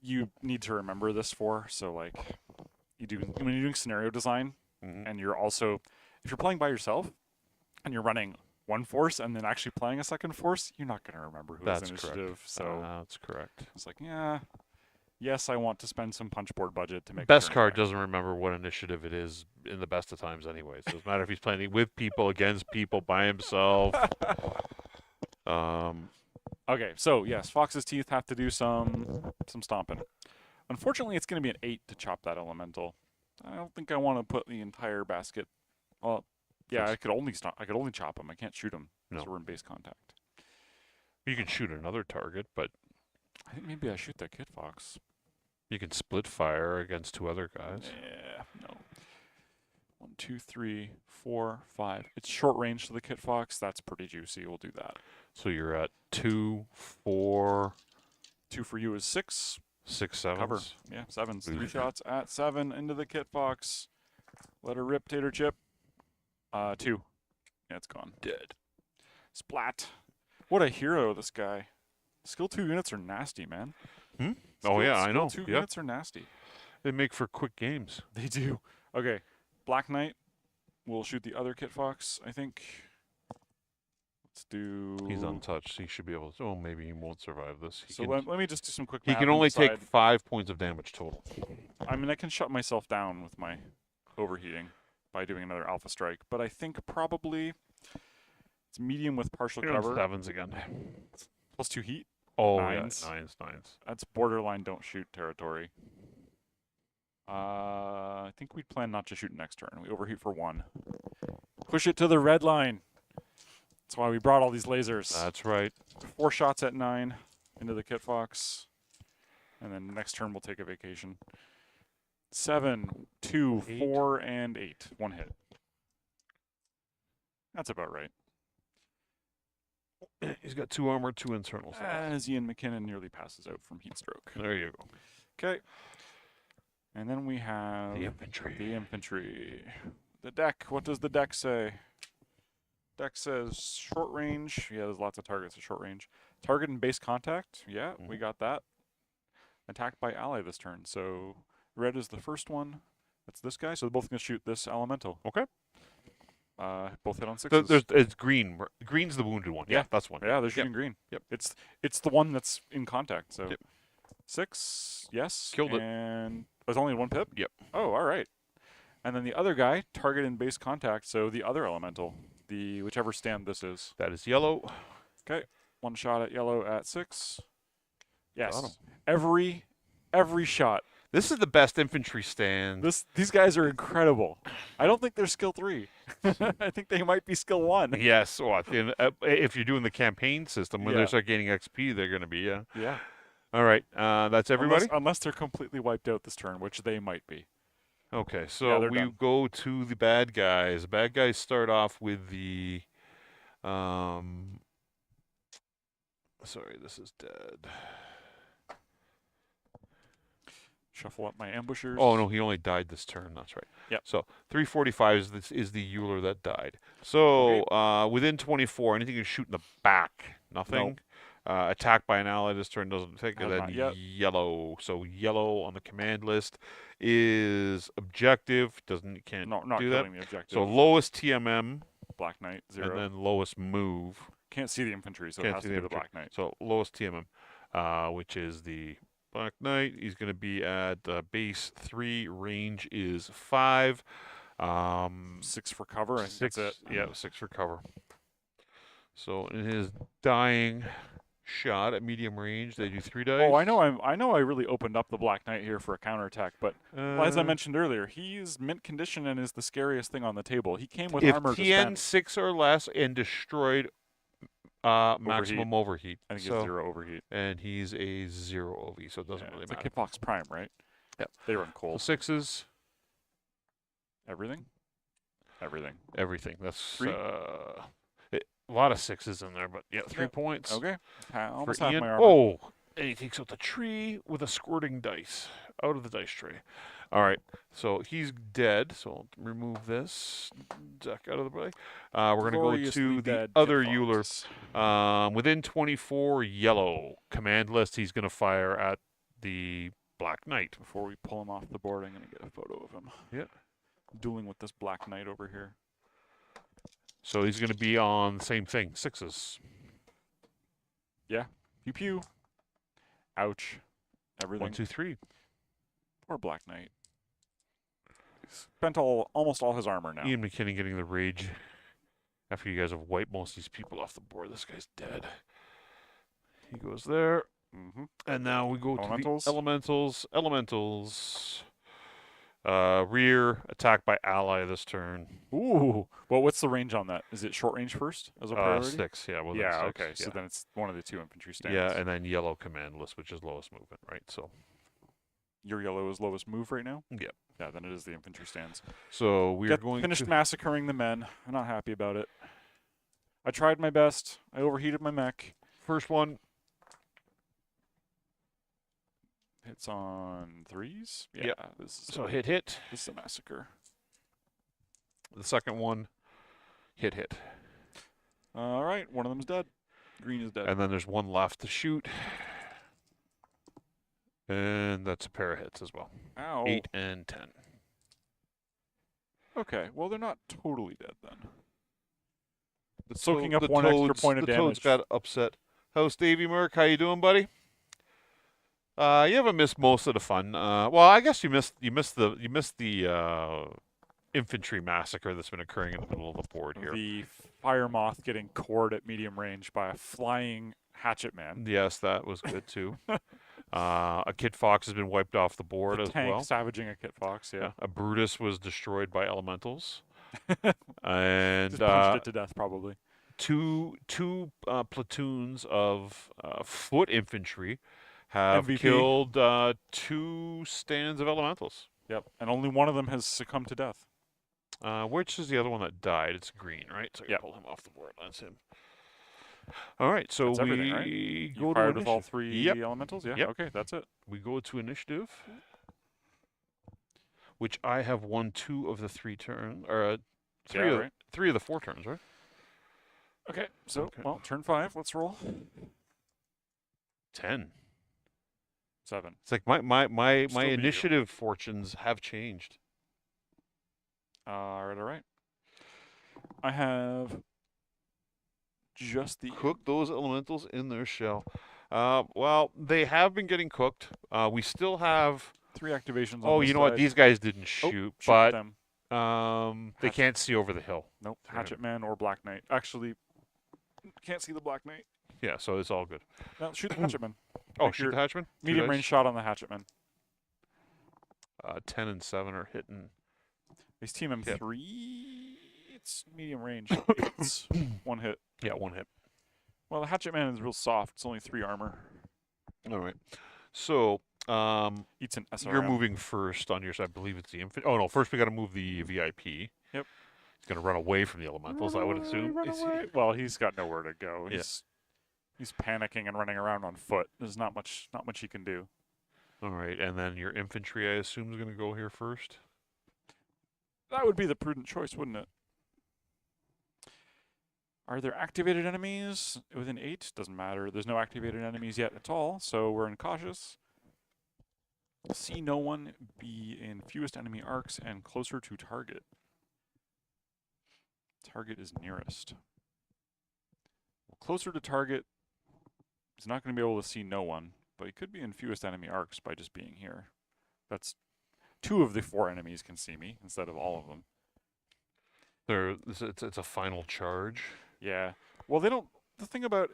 you need to remember this for. So like, when you're doing scenario design, and you're also, if you're playing by yourself, and you're running one force and then actually playing a second force, you're not going to remember who has initiative. Correct. So that's correct. it's like, yeah, yes, I want to spend some punchboard budget to make Best a turn card back. doesn't remember what initiative it is in the best of times anyway. So it doesn't matter if he's playing with people, against people, by himself. Okay, so yes, Fox's Teeth have to do some stomping. Unfortunately, it's going to be an 8 to chop that elemental. I don't think I want to put the entire basket. Well, yeah, I could only chop him. I can't shoot him. No. So we're in base contact. You can shoot another target, but I think maybe I shoot that Kit Fox. you can split fire against 2 other guys. Yeah, no. 1, 2, 3, 4, 5. It's short range to the Kit Fox. That's pretty juicy. We'll do that. So you're at 2, 4, 2 for you is 6. 6, 7. Cover. Yeah, 7s. 3 Oof. shots at 7 into the Kit Fox. Let her rip, Tater Chip. 2. Yeah, it's gone. Dead. Splat. What a hero, this guy. Skill 2 units are nasty, man. Oh yeah, I know. Skill 2 Yeah, units are nasty. they make for quick games. They do. Okay, Black Knight will shoot the other Kit Fox, I think. Let's do... He's untouched. He should be able to. Oh, maybe he won't survive this. So let me just do some quick He math can on only the side. take 5 points of damage total. I mean, I can shut myself down with my overheating by doing another Alpha Strike, but I think probably it's medium with partial You're on cover. 7s again. Plus 2 heat. Oh, Nines. yeah, 9s. That's borderline don't shoot territory. I think we'd plan not to shoot next turn. We overheat for 1. Push it to the red line. That's why we brought all these lasers. That's right. 4 shots at 9 into the Kit Fox. And then next turn we'll take a vacation. 7, 2, 8. 4, and 8. 1 hit. That's about right. He's got 2 armor, 2 internals. As Ian McKinnon nearly passes out from heat stroke. There you go. Okay. And then we have The infantry. The infantry. The deck. What does the deck say? Deck says short range. Yeah, there's lots of targets at short range. Target and base contact. Yeah, we got that. Attacked by ally this turn. So red is the first one. That's this guy. So they're both going to shoot this elemental. Okay. Both hit on 6s. It's green. Green's the wounded one. Yeah, that's one. Yeah, they're shooting green. Yep. It's the one that's in contact. So Yep. 6, yes. Killed it. And there's only 1 pip? Yep. Oh, all right. And then the other guy, target and base contact. So the other elemental, the whichever stand this is. That is yellow. Okay. 1 shot at yellow at 6. Got him. Yes. Every shot. This is the best infantry stand. These guys are incredible. I don't think they're skill 3. I think they might be skill 1. Yes. If you're doing the campaign system, when Yeah. they start gaining XP, they're going to be, yeah. Yeah. All right. That's everybody? Unless they're completely wiped out this turn, which they might be. Okay, so Yeah, they're we done. go to the bad guys. The bad guys start off with the, sorry, this is dead. Shuffle up my ambushers. Oh no, he only died this turn. That's right. Yep. So 345 is the Euler that died. So within 24, anything you shoot in the back, nothing. Attacked by an ally this turn doesn't take it. Not Then yet. yellow. So yellow on the command list is objective. Can't No, not do that. killing the objective. So lowest TMM Black Knight, 0. and then lowest move. Can't see the infantry, so it Can't has see to the be the infantry. Black Knight. So lowest TMM, which is the Black Knight. He's going to be at base 3. Range is 5. 6 for cover, and 6. that's it. Yeah, 6 for cover. So in his dying shot at medium range, they do 3 dice. Oh, I know. I really opened up the Black Knight here for a counterattack, but as I mentioned earlier, he's mint condition and is the scariest thing on the table. He came with if armor to TN spend. 6 or less and destroyed maximum overheat. I think so, it's 0 overheat. and he's a 0 OV, so it doesn't really It's a matter. Kitfox Prime, right? Yep. They run So cold. 6s, Everything. everything. That's 3? a lot of 6s in there, but yeah, 3 Yep. points. Okay. Almost For half Ian. my armor. Oh, and he takes out the tree with a squirting dice out of the dice tray. All right, so he's dead. So I'll remove this deck out of the way. We're going to go Gloriously to the dead other Kitfox. Euler. Within 24, yellow. Command list, he's going to fire at the Black Knight. Before we pull him off the board, I'm going to get a photo of him. Yeah. Dueling with this Black Knight over here. So he's going to be on the same thing, 6s. Pew pew. Ouch. everything. 1, 2, 3. Or Black Knight. He's spent almost all his armor now. Ian McKinney getting the rage after you guys have wiped most of these people off the board. This guy's dead. He goes there. Mm-hmm. And now we go Elementals. to the elementals. Elementals. Rear attack by ally this turn. Ooh. Well, what's the range on that? Is it short range first as a priority? 6. Yeah. Well, Yeah. 6, Okay. yeah. So then it's one of the 2 infantry stands. Yeah, and then yellow command list, which is lowest movement, right? So. Your yellow is lowest move right now. Yep. Yeah. Then it is the infantry stands. So we're going finished to massacring the men. I'm not happy about it. I tried my best. I overheated my mech. first one. Hits on 3s. Yeah. Yep. This is So hit. This is a massacre. The second one, hit. All right. One of them's dead. Green is dead. And then there's one left to shoot. And that's a pair of hits as well. Ow. 8 and 10. Okay. Well, they're not totally dead then. The Soaking up 1 extra point of the damage. Toads got upset. How's Davey Merck? How you doing, buddy? You haven't missed most of the fun. Well, I guess you missed the infantry massacre that's been occurring in the middle of the board here. The fire moth getting cored at medium range by a flying hatchet man. Yes, that was good too. A Kit Fox has been wiped off the board The as tank well. savaging a Kit Fox. Yeah. A Brutus was destroyed by elementals. And Just punched it to death probably. two platoons of foot infantry have MVP. killed 2 stands of elementals. Yep. And only one of them has succumbed to death. Which is the other one that died? It's green, right? So I Yep. pull him off the board. That's him. All right, so That's everything, right? we You go to fired with all initiative. 3 Yep. elementals? Yeah. Yep. Okay, that's it. We go to initiative, which I have won 2 of the 3 turns, or three Yeah, of right. 3 of the 4 turns, right? Okay. So, Okay. well, turn 5. Let's roll. 10. 7. It's like my Still beat you. initiative fortunes have changed. All right. I have just the Cook those elementals in their shell. Well, they have been getting cooked. We still have. 3 activations. Oh, on this you know what? side. These guys didn't Oh, shoot, shoot but them. they can't see over the hill. Nope. Right. Hatchet Man or Black Knight. Actually, can't see the Black Knight. Yeah, so it's all good. No, shoot the Hatchet Man. Oh, Make shoot your the hatchman. Medium range shot on the Hatchet Man. 10 and 7 are hitting. He's team Yep. M3. It's medium range. It's 1 hit. Yeah, 1 hit. Well, the Hatchet Man is real soft. It's only 3 armor. All right. So Eats an SRM. you're moving first on yours. I believe it's the infant. Oh no, first we got to move the VIP. Yep. He's gonna run away from the elementals, I would assume. Run Is he- away. Well, he's got nowhere to go. Yeah. He's panicking and running around on foot. There's not much he can do. All right, and then your infantry, I assume, is gonna go here first. That would be the prudent choice, wouldn't it? Are there activated enemies within 8? Doesn't matter. There's no activated enemies yet at all, so we're in cautious. See no one, be in fewest enemy arcs, and closer to target. Target is nearest. Well, closer to target, he's not going to be able to see no one, but he could be in fewest enemy arcs by just being here. That's 2 of the 4 enemies can see me instead of all of them. It's a final charge. Yeah. Well, they don't. The thing about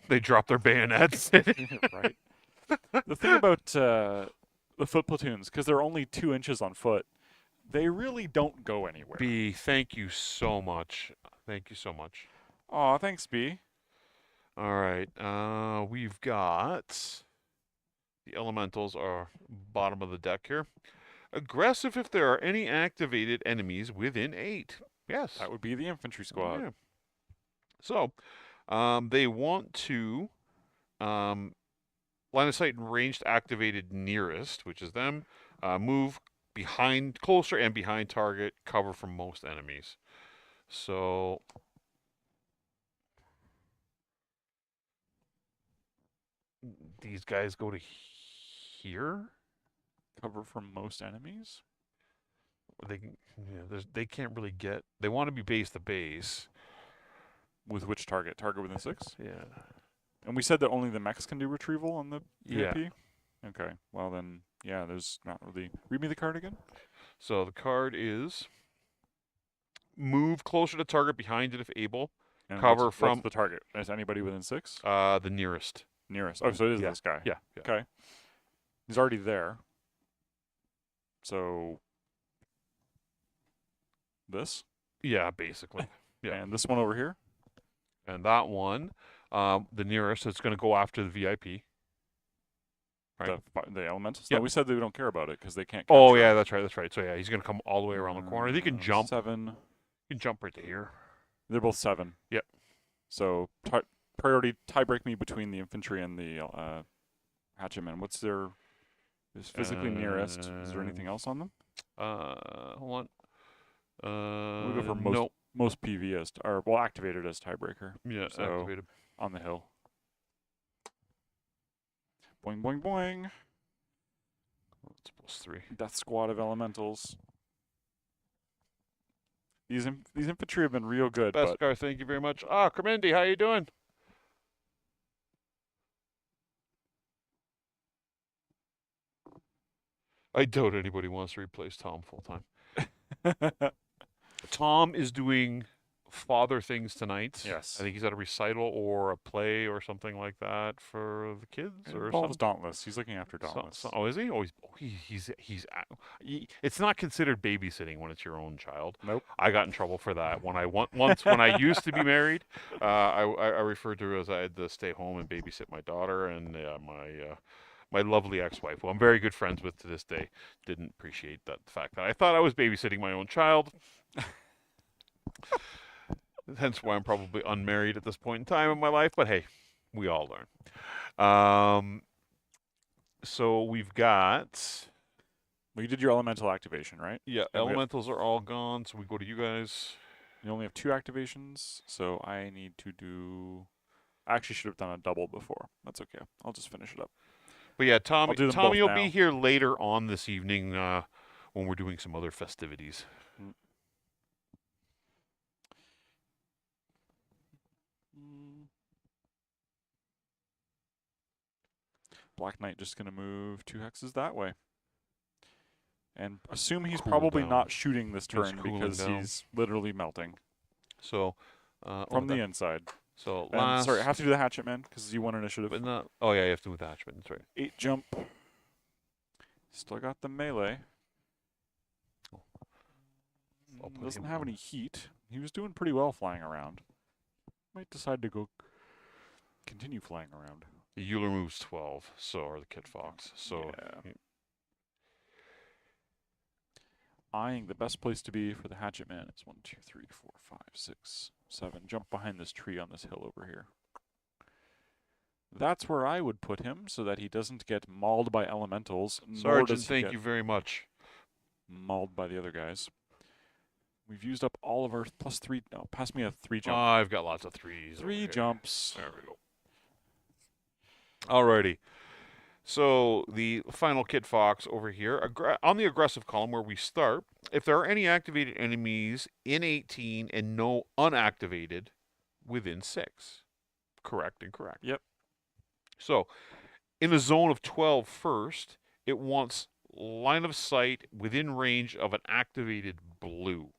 They drop their bayonets. right. The thing about the foot platoons, because they're only 2 inches on foot, they really don't go anywhere. B, thank you so much. Thank you so much. Aw, thanks, B. All right, we've got the elementals are bottom of the deck here. Aggressive if there are any activated enemies within 8. Yes. That would be the infantry squad. Yeah. So, they want to line of sight and ranged activated nearest, which is them, move behind, closer and behind target, cover from most enemies. So, these guys go to here. Cover from most enemies? They can't really get. They want to be base to base. With which target? Target within 6? Yeah. And we said that only the mechs can do retrieval on the Yeah. VIP? Okay. Well then, yeah. There's not really. Read me the card again. So the card is move closer to target behind it if able. And Cover what's from the target? Is anybody within 6? the nearest. Nearest. Oh, so it is Yeah. this guy. Yeah. Okay. He's already there. So this. Yeah, basically. Yeah. And this one over here. And that one, the nearest, it's going to go after the VIP. Right. The elementals. Yep. No, we said that we don't care about it because they can't. Oh capture yeah, it. that's right. That's right. So yeah, he's going to come all the way around the corner. He can jump. 7. He can jump right to here. They're both 7. Yep. So priority tie-break me between the infantry and the hatchetmen. What's their is physically nearest? Is there anything else on them? Hold on. We'll go for no. most PV as activated as tiebreaker. Yeah, So, activated. on the hill. Boing boing boing. It's +3. Death squad of elementals. These infantry have been real good. Beskar, thank you very much. Ah, Kremendi, how you doing? I doubt anybody wants to replace Tom full time. Tom is doing father things tonight. Yes. I think he's at a recital or a play or something like that for the kids or involves something. Dauntless. He's looking after Dauntless. Oh, is he? Oh, it's not considered babysitting when it's your own child. Nope. I got in trouble for that when when I used to be married. I referred to it as I had to stay home and babysit my daughter, and my lovely ex-wife, who I'm very good friends with to this day, didn't appreciate the fact that I thought I was babysitting my own child. Hence why I'm probably unmarried at this point in time in my life. But hey, we all learn. So we've got. Well, you did your elemental activation, right? Yeah, elementals are all gone. So we go to you guys. You only have 2 activations, so I need to do. I actually should have done a double before. That's okay. I'll just finish it up. But yeah, Tommy will now. be here later on this evening when we're doing some other festivities. Black Knight just going to move 2 hexes that way. And assume he's Cool probably down. not shooting this He's turn cooling because down. he's literally melting. So From the inside. So And, sorry, I have to do the hatchetman because you won initiative. But not. Oh yeah, you have to move the hatchman. That's right. 8 jump. Still got the melee. I'll put Doesn't him have on. any heat. He was doing pretty well flying around. Might decide to go continue flying around. The Euler moves 12, so are the Kit Fox. So Yeah. Eyeing the best place to be for the hatchetman is 1, 2, 3, 4, 5, 6, 7. Jump behind this tree on this hill over here. That's where I would put him so that he doesn't get mauled by elementals. Sergeant, thank you very much. Mauled by the other guys. We've used up all of our +3. No, pass me a 3 jump. I've got lots of 3s. 3 jumps. There we go. Alrighty. So the final Kit Fox over here, on the aggressive column where we start, if there are any activated enemies in 18 and no unactivated within 6. Correct and correct. Yep. So in a zone of 12 first, it wants line of sight within range of an activated blue.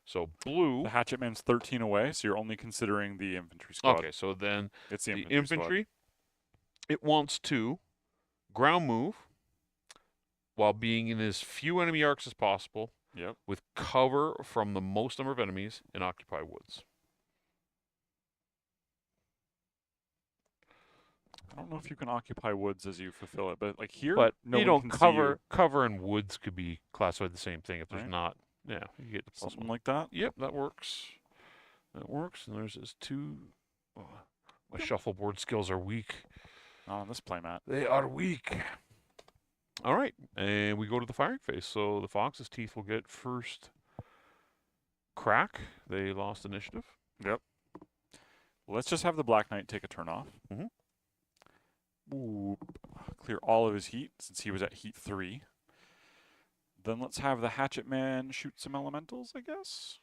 So blue. The hatchetman's 13 away, so you're only considering the infantry squad. Okay, so then It's the the infantry, it wants to ground move while being in as few enemy arcs as possible. Yep. With cover from the most number of enemies and occupy woods. I don't know if you can occupy woods as you fulfill it, but like here, But no you one know, can see you. cover and woods could be classified the same thing if there's Right. not. Yeah, you get the plus Something one. like that. Yep, that works. That works. And there's this 2. Oh, my shuffleboard skills are weak. On this playmat. They are weak. All right, and we go to the firing phase. So the Fox's teeth will get first crack. They lost initiative. Yep. Let's just have the Black Knight take a turn off. Mhm. Ooh, clear all of his heat since he was at heat 3. Then let's have the Hatchetman shoot some elementals, I guess.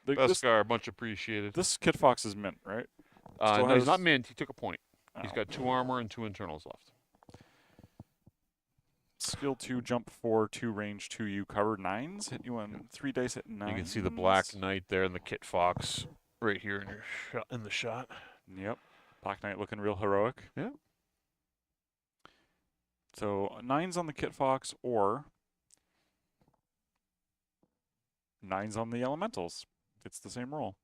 Beskar, much appreciated. This Kit Fox is mint, right? No, he's not mint. He took a point. Oh. He's got 2 armor and 2 internals left. skill 2, jump 4, 2 range, 2 you cover 9s. Hit you on 3 dice at 9. You can see the Black Knight there and the Kit Fox right here in your in the shot. Yep. Black Knight looking real heroic. Yeah. So 9s on the Kit Fox or 9s on the Elementals. It's the same roll.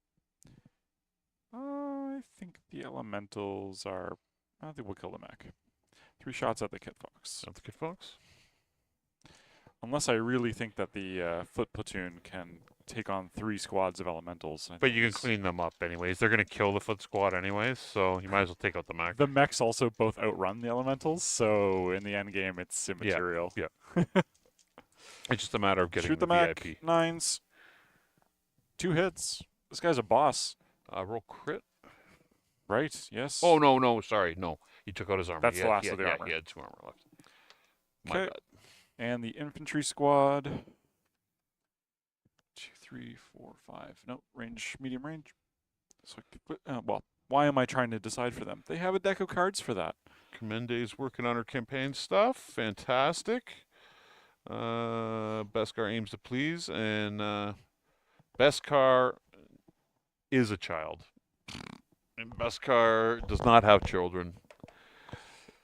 I think the Elementals are... I think we'll kill the mech. 3 shots at the Kit Fox. Not the Kit Fox. Unless I really think that the foot platoon can take on 3 squads of Elementals. But you can clean them up anyways. They're going to kill the foot squad anyways, so you might as well take out the mech. The mechs also both outrun the Elementals, so in the end game it's immaterial. Yeah. It's just a matter of getting Shoot the VIP. mech, 9s. 2 hits. This guy's a boss. Roll crit. Right, yes. Oh, no, sorry. No, he took out his armor. That's the last of the armor. Yeah, he had 2 armor left. My Okay. bad. And the infantry squad. 2, 3, 4, 5. No, range, medium range. So, well, why am I trying to decide for them? They have a deck of cards for that. Commende's working on her campaign stuff. Fantastic. Beskar aims to please, and Beskar is a child. And Beskar does not have children.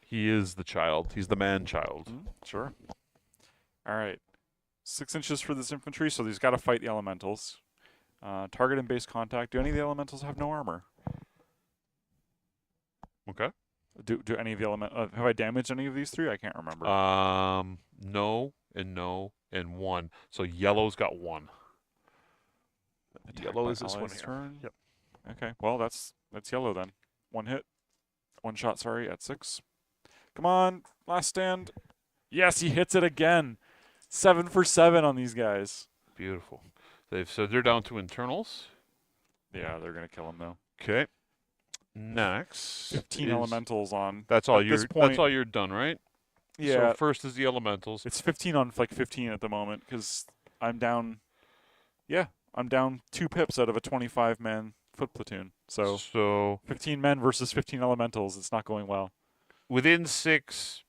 He is the child. He's the man-child. Sure. All right. 6 inches for this infantry, so he's got to fight the Elementals. Target and base contact. Do any of the Elementals have no armor? Okay. Do any of the have I damaged any of these 3? I can't remember. No, and 1. So yellow's got 1. Attack Yellow by is this one allies here. turn. Yep. Okay. Well, that's yellow then. 1 hit. 1 shot, sorry, at 6. Come on. Last stand. Yes, he hits it again. 7 for 7 on these guys. Beautiful. So they're down to internals. Yeah, they're going to kill him though. Okay. Next. 15 is- elementals on. That's all At you're. this point- That's all you're done, right? Yeah. So first is the elementals. It's 15 on like 15 at the moment because I'm down. Yeah, I'm down 2 pips out of a 25-man foot platoon. So 15 men versus 15 elementals. It's not going well. within 6,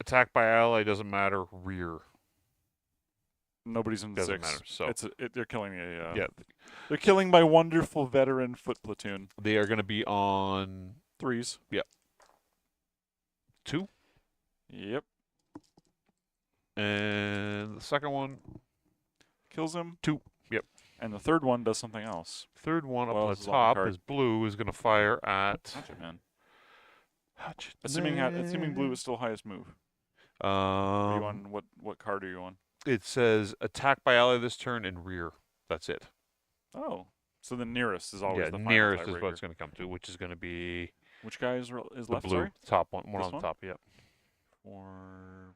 attack by ally doesn't matter. Rear Nobody's in doesn't 6. matter. So They're killing a. yeah, They're killing my wonderful veteran foot platoon. they are going to be on 3s. 2, Yep. and the second one, Kills him. 2. Yep. And the third one does something else. Third one What up else on is the on the top card? is blue. Is going to fire at. Hatchet man. Hatchet Assuming blue is still highest move. Man. Are you on what card are you on? It says attack by ally this turn and rear. That's it. Oh, so the nearest is always Yeah, the final nearest is tiebreaker. what it's going to come to, which is going to be Which guy is the left? blue Sorry, top one This on the one? top. Yep. or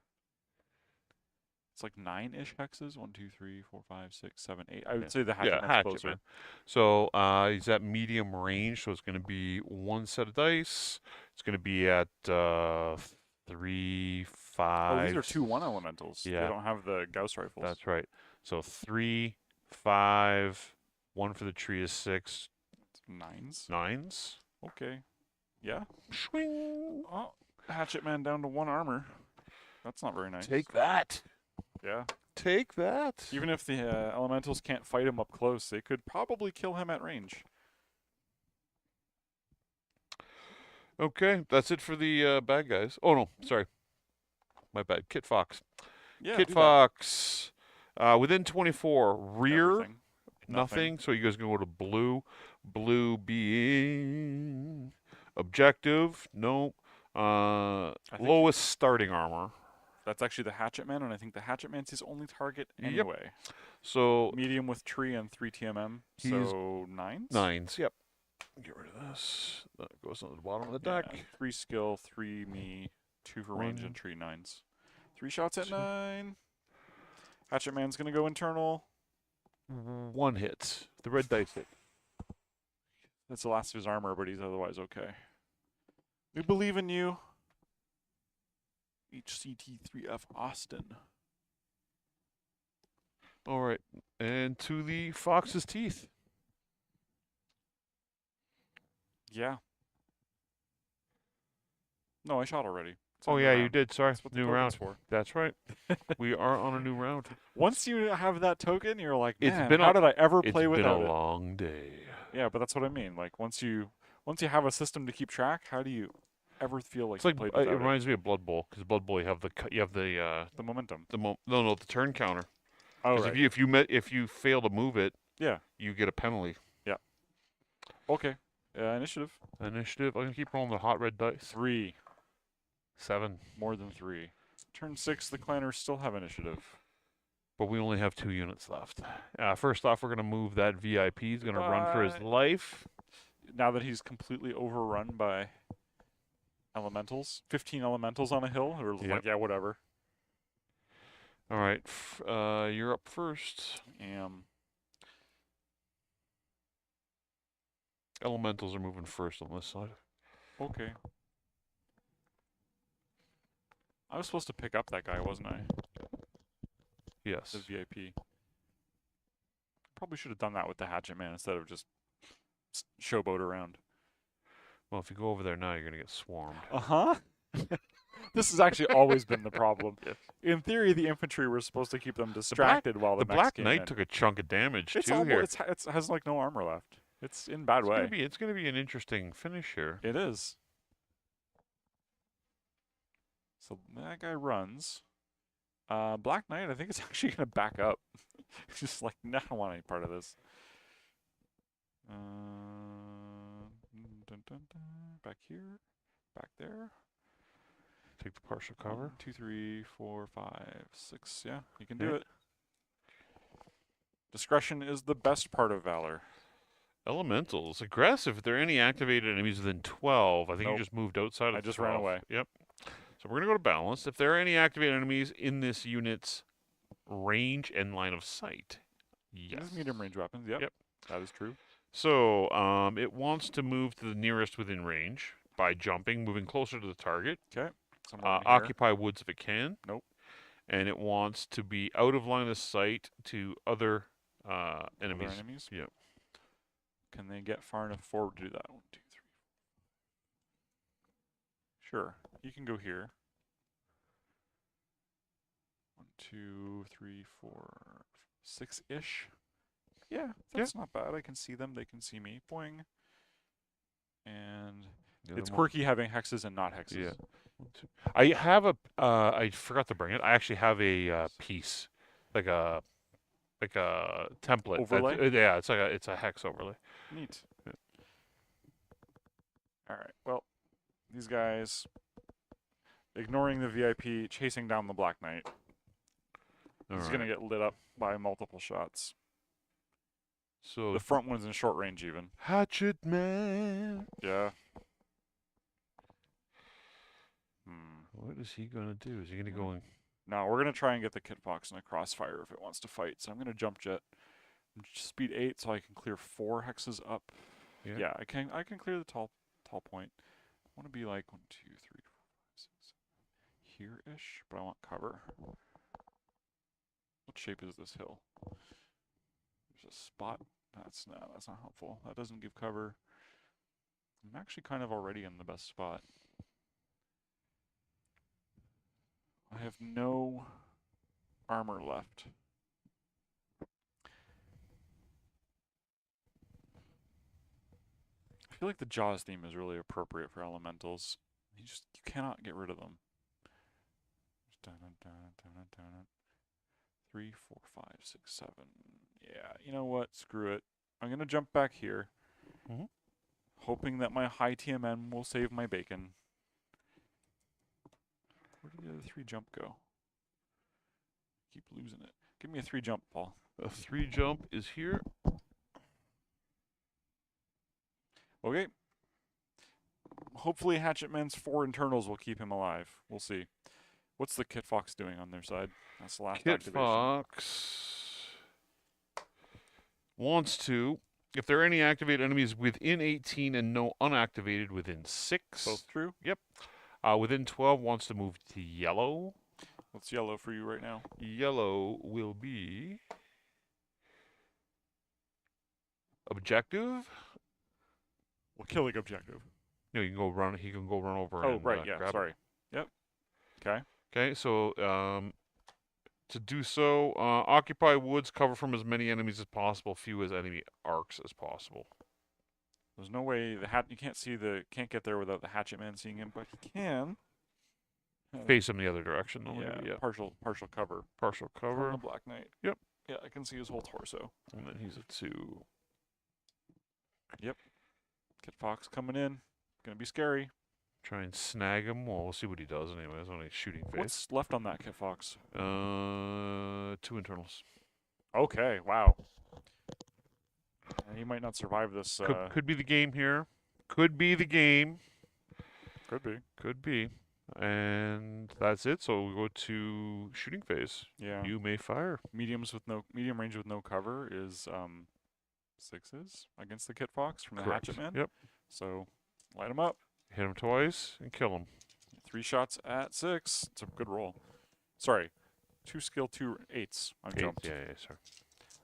it's like 9-ish hexes. 1, 2, 3, 4, 5, 6, 7, 8. I would Yeah. say the hatchet Yeah, man's hatchet closer. man. So he's at medium range, so it's going to be 1 set of dice. It's going to be at 3, 5. Oh, these are 2/1 elementals. Yeah. They don't have the Gauss rifles. That's right. So 3, 5, 1 for the tree is 6, 9s. 9s. Okay. Yeah. Swing. Oh, hatchet man down to 1 armor. That's not very nice. Take that. Yeah. Take that. Even if the elementals can't fight him up close, they could probably kill him at range. Okay, that's it for the bad guys. Oh no, sorry, my bad. Kit Fox. Yeah. Kit do that. Fox. Within 24, rear Everything. nothing. So you guys can go to blue. Blue being objective. No. think- Lowest starting armor. That's actually the hatchet man, and I think the hatchet man's his only target Yep. anyway. So Medium with tree and 3 TMM, He's so 9s? 9s. Yep. Get rid of this. That goes on the bottom of the deck. Yeah, 3 skill, 3 me, 2 for range, 1, and tree 9s. 3 shots at 2. 9. Hatchet man's gonna go internal. 1 hit. The red dice hit. That's the last of his armor, but he's otherwise okay. We believe in you. HCT3F Austin. All right, and to the fox's teeth. Yeah. No, I shot already. It's a Oh new yeah, you round. did. Sorry, That's what the new token's round. for. That's right. We are on a new round. Once you have that token, you're like, It's man, been how a did I ever it's play been a without it? long day. Yeah, but that's what I mean. Like once you have a system to keep track, how do you ever feel like It's you like played it without it? reminds me of Blood Bowl because Blood Bowl you have The momentum. no the turn counter. Oh Because right. if you fail to move it, Yeah. you get a penalty. Yeah. Okay. Initiative. Initiative. I'm gonna keep rolling the hot red dice. 3. 7. More than 3. Turn 6, the clanners still have initiative. But we only have 2 units left. First off, we're gonna move that VIP. He's gonna run for his Goodbye. life. Now that he's completely overrun by elementals, 15 elementals on a hill, or Yep. like, yeah, whatever. All right, you're up first. Elementals are moving first on this side. Okay. I was supposed to pick up that guy, wasn't I? Yes. The VIP. Probably should have done that with the hatchet man instead of just showboat around. Well, if you go over there now, you're gonna get swarmed. Uh-huh. This has actually always been the problem. Yes. In theory, the infantry were supposed to keep them distracted while the The mechs Black came Knight in. took a chunk of damage It's too almost, here. it has like no armor left. It's in bad way. It's gonna be an interesting finish here. It is. So that guy runs. Black Knight, I think it's actually going to back up. Just like, no, I don't want any part of this. Back here. Back there. Take the partial cover. 1, 2, 3, 4, 5, 6. Yeah, you can do Yeah. it. Discretion is the best part of Valor. Elementals. Aggressive. If there are any activated enemies within 12, I think Nope. you just moved outside of I just ran 12. away. Yep. So we're going to go to balance. If there are any activated enemies in this unit's range and line of sight. Yes. These medium range weapons. Yep. Yep. That is true. So it wants to move to the nearest within range by jumping, moving closer to the target. Okay. Somewhere in here. Occupy woods if it can. Nope. And it wants to be out of line of sight to other enemies. Other enemies? Yep. Can they get far enough forward to do that? 1, 2, 3. Sure. You can go here. 1, 2, 3, 4, 6-ish. Yeah, that's not bad. I can see them. They can see me. Boing. And it's quirky having hexes and not hexes. Yeah. I have a. I forgot to bring it. I actually have a piece, like a template. Overlay? Yeah, it's a hex overlay. Neat. Yeah. All right. Well, these guys ignoring the VIP, chasing down the Black Knight. He's gonna get lit up by multiple shots. So the front one's in short range even. Hatchet Man. Yeah. What is he gonna do? Is he gonna go in? No, we're gonna try and get the Kit Fox in a crossfire if it wants to fight. So I'm gonna jump jet, speed 8, so I can clear 4 hexes up. Yeah, I can clear the tall point. I want to be like 1, 2, 3, 4, 5, 6, 7 here-ish, but I want cover. What shape is this hill? There's a spot. That's not helpful. That doesn't give cover. I'm actually kind of already in the best spot. I have no armor left. I feel like the Jaws theme is really appropriate for elementals. You cannot get rid of them. 3, 4, 5, 6, 7. Yeah, you know what? Screw it. I'm gonna jump back here, hoping that my high TMN will save my bacon. Where did the other 3 jump go? Keep losing it. Give me a 3 jump, Paul. A 3 jump is here. Okay. Hopefully Hatchetman's 4 internals will keep him alive. We'll see. What's the Kit Fox doing on their side? That's the last activation. Kit Fox wants to, if there are any activated enemies within 18 and no unactivated within 6. Both true? Yep. Within 12 wants to move to yellow. What's yellow for you right now? Yellow will be objective. Well, killing objective. No, you can go run. He can go run over. Oh, and, right. Yeah. grab Sorry. it. Yep. Okay. Okay, so to do so, occupy woods, cover from as many enemies as possible, few as enemy arcs as possible. There's no way you can't get there without the hatchet man seeing him, but he can. Face him the other direction, though. Yeah, Maybe, yeah. partial cover. Partial From cover. the Black Knight. Yep. Yeah, I can see his whole torso. And then he's a 2. Yep. Kit Fox coming in. Gonna be scary. Try and snag him. Well, we'll see what he does anyway. It's only shooting phase. What's left on that Kit Fox? 2 internals. Okay, wow. He might not survive this. Could be the game here. Could be the game. Could be. Could be. And that's it. So we go to shooting phase. Yeah. You may fire. Medium range with no cover is 6s against the Kit Fox from the Correct. Hatchet Man. Yep. So light him up. Hit him twice and kill him. 3 shots at 6. It's a good roll. Sorry. 2 skill, 2 8s. I 8. jumped. Yeah, sorry.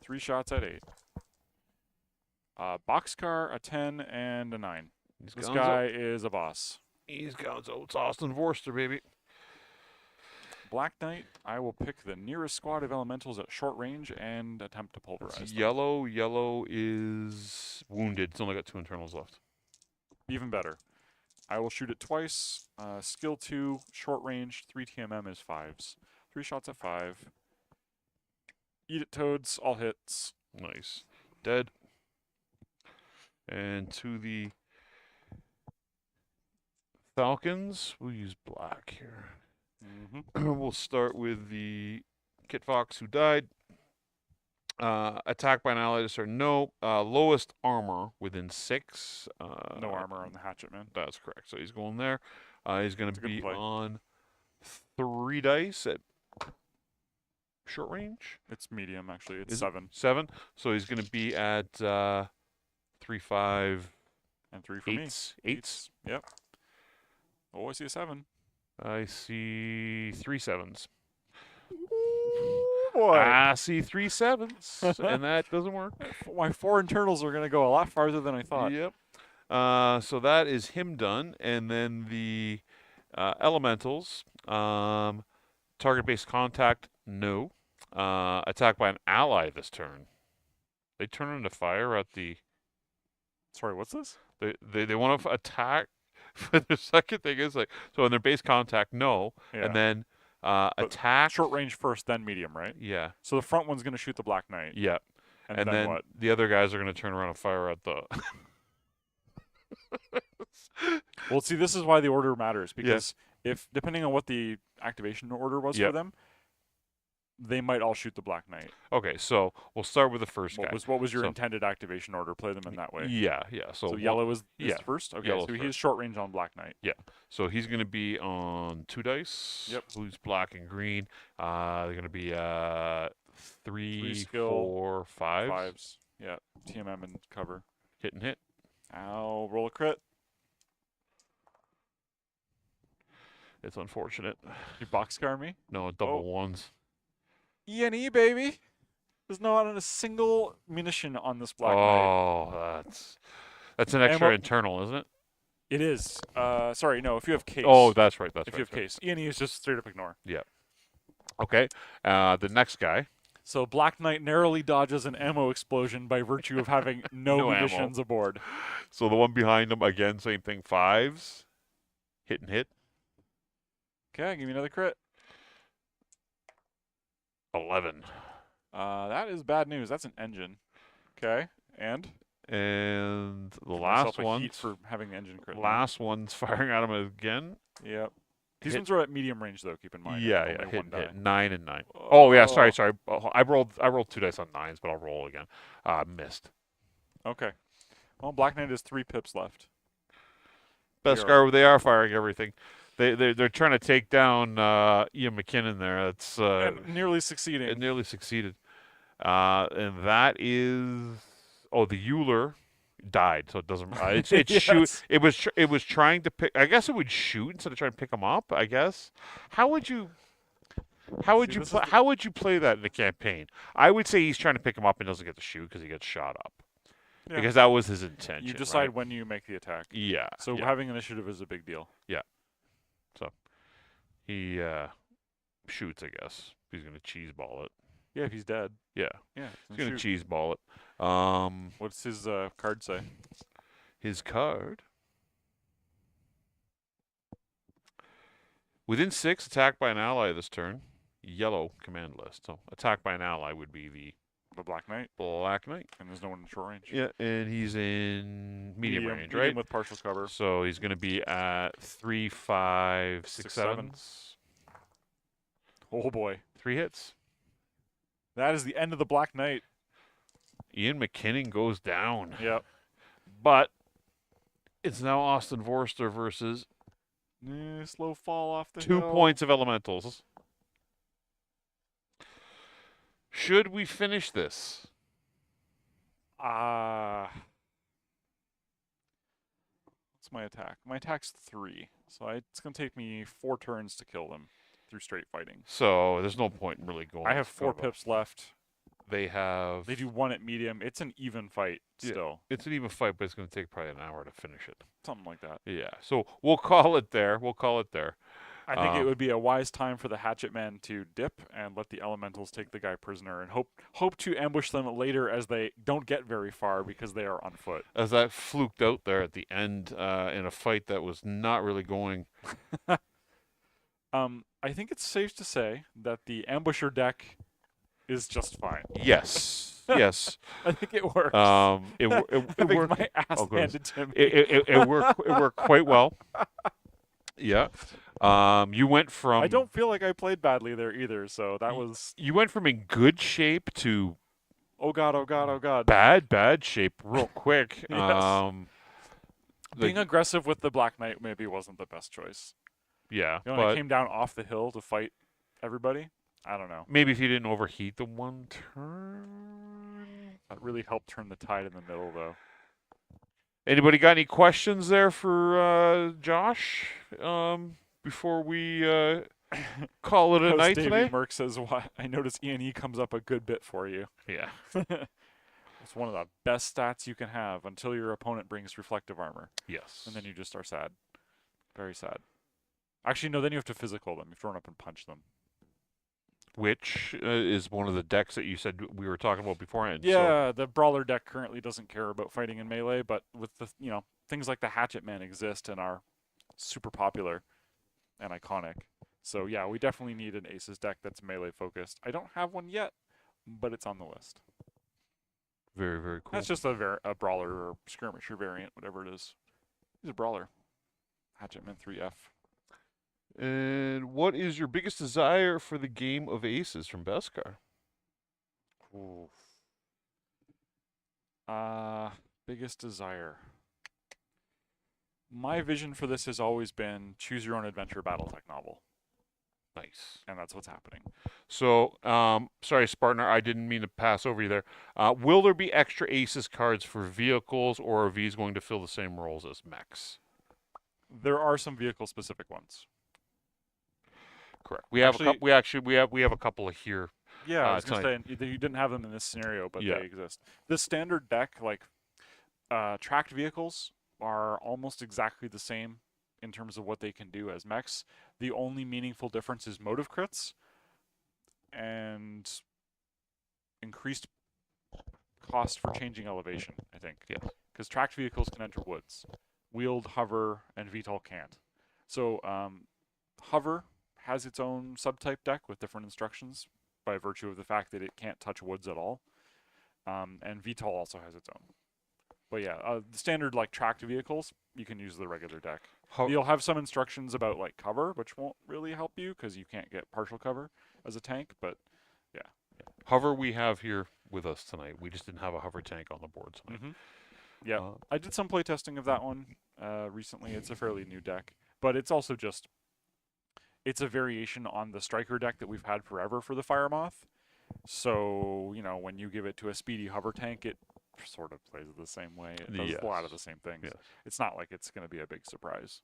3 shots at 8. Boxcar, a 10, and a 9. This guy is a boss. He's Gonzo. It's Austin Vorster, baby. Black Knight, I will pick the nearest squad of elementals at short range and attempt to pulverize them. Yellow. Yellow is wounded. It's only got 2 internals left. Even better. I will shoot it twice. Skill 2, short range, 3 TMM is 5s. 3 shots at 5. Eat it, Toads, all hits. Nice. Dead. And to the Falcons, we'll use black here. We'll start with the Kit Fox who died. Attacked by an ally to start. No. Lowest armor within 6. No armor on the Hatchet Man. That's correct. So he's going there. He's going to be play. on 3 dice at short range. It's medium, actually. It's Is it? 7. 7. So he's going to be at 3, 5, And 3 for 8s. me. 8s. Yep. Oh, I see a 7. I see 3 7s. Boy. I see 3 7s, and that doesn't work. My 4 internals are going to go a lot farther than I thought. Yep. So that is him done, and then the elementals. Target-based contact, no. Attack by an ally this turn. They turn into fire at the. Sorry, what's this? They want to attack. For the second thing is like so in their base contact, no, Yeah. and then attack. Short range first, then medium, right? Yeah. So the front one's going to shoot the Black Knight. Yeah. And then what? The other guys are going to turn around and fire at the. Well, see, this is why the order matters because if depending on what the activation order was for them, they might all shoot the Black Knight. Okay, so we'll start with the first guy. What was your intended activation order? Play them in that way. Yeah. So yellow is first. Okay, Yellow's so he first. has short range on Black Knight. Yeah. So he's going to be on 2 dice. Yep. Who's black and green? They're going to be 3 skill, 4 5s. 5s. Yeah. TMM and cover. Hit and hit. I'll roll a crit. It's unfortunate. You boxcar me? No, double 1s. E&E, baby. There's not a single munition on this Black Knight. Oh, that's an extra internal, isn't it? It is. Sorry, no. If you have case. Oh, that's right. If you have case, E&E is just straight up ignore. Yeah. Okay. The next guy. So Black Knight narrowly dodges an ammo explosion by virtue of having no munitions aboard. So the one behind him, again, same thing. 5s. Hit and hit. Okay, give me another crit. 11. That is bad news. That's an engine. Okay, and the Give last myself a one heat for having the engine crit. Last one's firing at him again. Yep. These Hit. ones are at medium range though. Keep in mind. Yeah, Only hit, one die. hit 9 and 9. Oh yeah, sorry. Oh, I rolled 2 dice on 9s, but I'll roll again. Missed. Okay. Well, Black Knight has 3 pips left. Beskar, they are firing everything. They're trying to take down Ian McKinnon there. That's And nearly succeeding. it nearly succeeded. And that is the Euler died, so it doesn't. It Yes. shoot. It was trying to pick. I guess it would shoot instead of trying to pick him up. I guess. How would you play that in the campaign? I would say he's trying to pick him up and doesn't get to shoot because he gets shot up. Yeah. Because that was his intention. You decide right? when you make the attack. Yeah. So yeah. having initiative is a big deal. Yeah. So He shoots, I guess. He's going to cheese ball it. Yeah, if he's dead. Yeah, Yeah, he's going to shoot. cheese ball it. What's his card say? His card. Within 6, attacked by an ally this turn. Yellow command list. So attacked by an ally would be the Black Knight. Black Knight. And there's no one in short range. Yeah, and he's in medium range, right? Medium with partial cover. So he's going to be at 3, 5, 6, 7. Oh boy. 3 hits. That is the end of the Black Knight. Ian McKinnon goes down. Yep. But it's now Austin Vorster versus Slow fall off the 2 hill. points of elementals. Should we finish this? What's my attack? My attack's 3. So it's going to take me 4 turns to kill them through straight fighting. So there's no point in really going. I have 4 pips left. They have. They do 1 at medium. It's an even fight still. It's an even fight, but it's going to take probably an hour to finish it. Something like that. Yeah. So we'll call it there. I think it would be a wise time for the hatchet men to dip and let the elementals take the guy prisoner and hope to ambush them later as they don't get very far because they are on foot. As that fluked out there at the end in a fight that was not really going. I think it's safe to say that the ambusher deck is just fine. Yes. Yes. I think it works. It Having worked. my ass handed to me. It worked quite well. Yeah. You went from. I don't feel like I played badly there either, so that was. You went from in good shape to. Oh god! Oh god! Oh god! Bad shape real quick. Yes. Being aggressive with the Black Knight maybe wasn't the best choice. Yeah, when I came down off the hill to fight everybody, I don't know. Maybe if you didn't overheat the one turn. That really helped turn the tide in the middle, though. Anybody got any questions there for Josh before we call it a night today? Merck says, I notice E&E comes up a good bit for you. Yeah. It's one of the best stats you can have until your opponent brings reflective armor. Yes. And then you just are sad. Very sad. Actually, no, then you have to physical them. You have to run up and punch them. Which is one of the decks that you said we were talking about beforehand. Yeah, the Brawler deck currently doesn't care about fighting in melee, but with the things like the Hatchet Man exist and are super popular and iconic. So yeah, we definitely need an ACES deck that's melee focused. I don't have one yet, but it's on the list. Very, very cool. That's just a Brawler or Skirmisher variant, whatever it is. He's a Brawler. Hatchet Man 3F. And what is your biggest desire for the game of ACES from Beskar? Ooh. Biggest desire. My vision for this has always been choose your own adventure Battletech novel. Nice. And that's what's happening. So, sorry, Spartaner, I didn't mean to pass over you there. Will there be extra ACES cards for vehicles, or are these going to fill the same roles as mechs? There are some vehicle-specific ones. Correct. We have a couple of here. Yeah, I was gonna say you didn't have them in this scenario, but they exist. The standard deck, like tracked vehicles, are almost exactly the same in terms of what they can do as mechs. The only meaningful difference is motive crits and increased cost for changing elevation, I think. Yes. Because tracked vehicles can enter woods. Wheeled, hover, and VTOL can't. So hover has its own subtype deck with different instructions by virtue of the fact that it can't touch woods at all. And VTOL also has its own. But yeah, the standard like tracked vehicles, you can use the regular deck. You'll have some instructions about like cover, which won't really help you because you can't get partial cover as a tank, but yeah. Hover we have here with us tonight. We just didn't have a hover tank on the board tonight. Mm-hmm. Yeah, I did some playtesting of that one recently. It's a fairly new deck, but it's also just, it's a variation on the striker deck that we've had forever for the Fire Moth. So, when you give it to a speedy hover tank, it sort of plays it the same way. It does a lot of the same things. Yes. It's not like it's going to be a big surprise.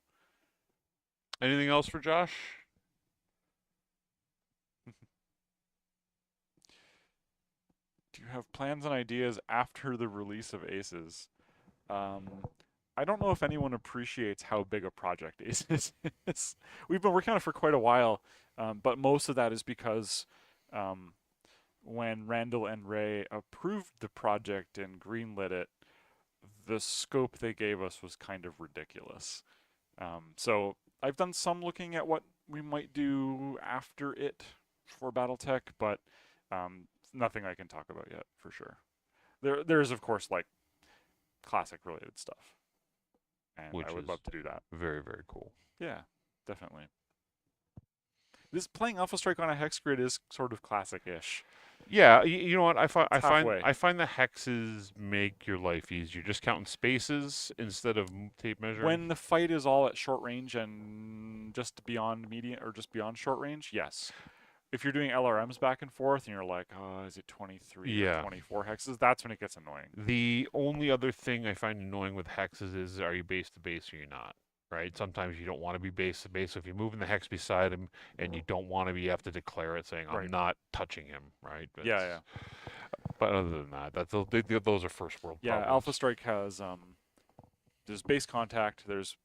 Anything else for Josh? Do you have plans and ideas after the release of ACES? I don't know if anyone appreciates how big a project ACES is. We've been working on it for quite a while, but most of that is because um, when Randall and Ray approved the project and greenlit it, the scope they gave us was kind of ridiculous. So I've done some looking at what we might do after it for Battletech, but nothing I can talk about yet for sure. There's of course like classic related stuff, and which I would is love to do that. very, very cool. Yeah, definitely. This playing Alpha Strike on a hex grid is sort of classic-ish. Yeah, you know what? It's halfway. I find the hexes make your life easier. Just counting spaces instead of tape measuring. When the fight is all at short range and just beyond median or just beyond short range, yes. If you're doing LRMs back and forth and you're like, oh, is it 23 or 24 hexes? That's when it gets annoying. The only other thing I find annoying with hexes is, are you base to base or you're not? Right? Sometimes you don't want to be base to base. So if you're moving the hex beside him and you don't want to be, you have to declare it saying, I'm Right. not touching him, right? Yeah. But other than that, those are first world Yeah, problems. Alpha Strike has there's base contact, there's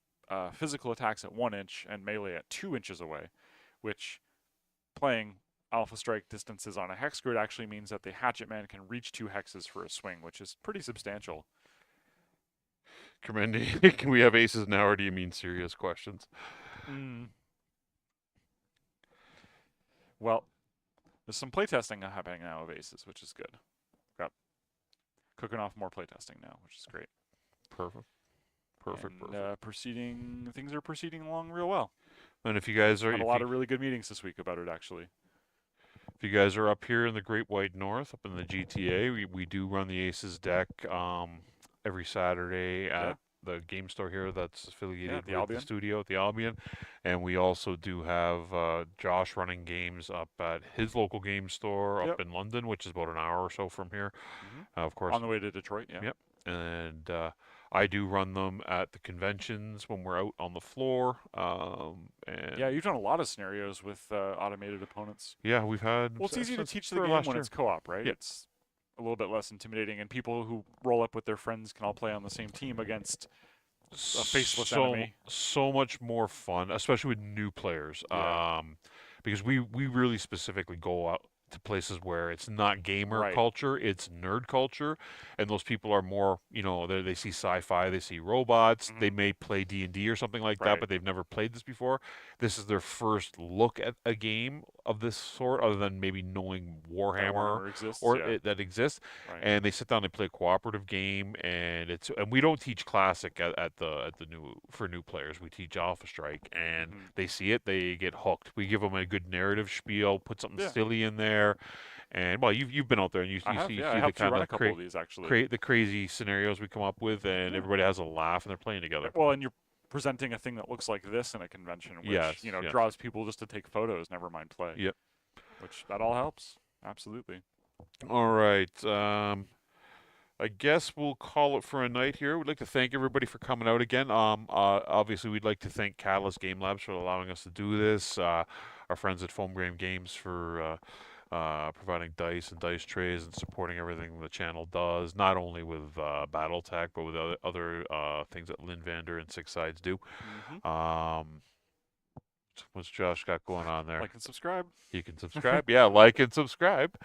physical attacks at 1 inch and melee at 2 inches away, which playing Alpha Strike distances on a hex grid actually means that the Hatchet Man can reach 2 hexes for a swing, which is pretty substantial. Commending, can we have aces now, or do you mean serious questions? Well, there's some playtesting happening now of aces, which is good. Got cooking off more playtesting now, which is great. Perfect. Things are proceeding along real well. And if you guys are, Had a lot of really good meetings this week about it, actually. If you guys are up here in the Great White North, up in the GTA, we do run the Aces deck every Saturday at the game store here that's affiliated with the studio at the Albion. And we also do have Josh running games up at his local game store up in London, which is about an hour or so from here. Of course. On the way to Detroit, yeah. Yep. And I do run them at the conventions when we're out on the floor. And yeah, you've done a lot of scenarios with automated opponents. Yeah, we've had. Well, it's easy to teach the game when it's co-op, right? Yeah. It's a little bit less intimidating, and people who roll up with their friends can all play on the same team against a faceless enemy. So much more fun, especially with new players. Yeah. Because we really specifically go out to places where it's not gamer culture, it's nerd culture, and those people are more, they see sci-fi, they see robots, they may play D&D or something like that, but they've never played this before. This is their first look at a game of this sort, other than maybe knowing Warhammer exists, that exists. And they sit down and play a cooperative game, and we don't teach classic at the new players. We teach Alpha Strike, and they see it, they get hooked. We give them a good narrative spiel, put something silly in there. And well, you've been out there and you see the kind of the crazy scenarios we come up with, and everybody has a laugh and they're playing together. Well, and you're presenting a thing that looks like this in a convention, which draws people just to take photos, never mind play. Yep. Which that all helps. Absolutely. All right. I guess we'll call it for a night here. We'd like to thank everybody for coming out again. Obviously, we'd like to thank Catalyst Game Labs for allowing us to do this. Our friends at Foamgram Games for providing dice and dice trays and supporting everything the channel does, not only with Battletech, but with other things that Lynn Vander and Six Sides do. What's Josh got going on there? Like and subscribe. You can subscribe. Yeah, like and subscribe.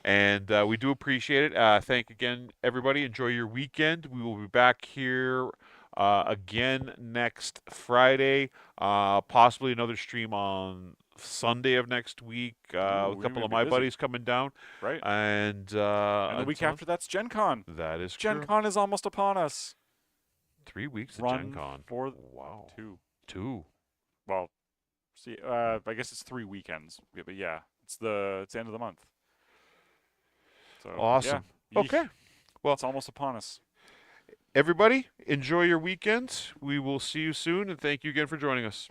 And we do appreciate it. Thank again, everybody. Enjoy your weekend. We will be back here again next Friday. Possibly another stream on Sunday of next week. A couple of my buddies coming down. Right. And the week after that's Gen Con. That is true. Gen Con is almost upon us. 3 weeks of Gen Con. Wow. Two. Well, see, I guess it's 3 weekends. Yeah, but yeah, it's the end of the month. So, awesome. Yeah. Okay. Well, it's almost upon us. Everybody, enjoy your weekend. We will see you soon, and thank you again for joining us.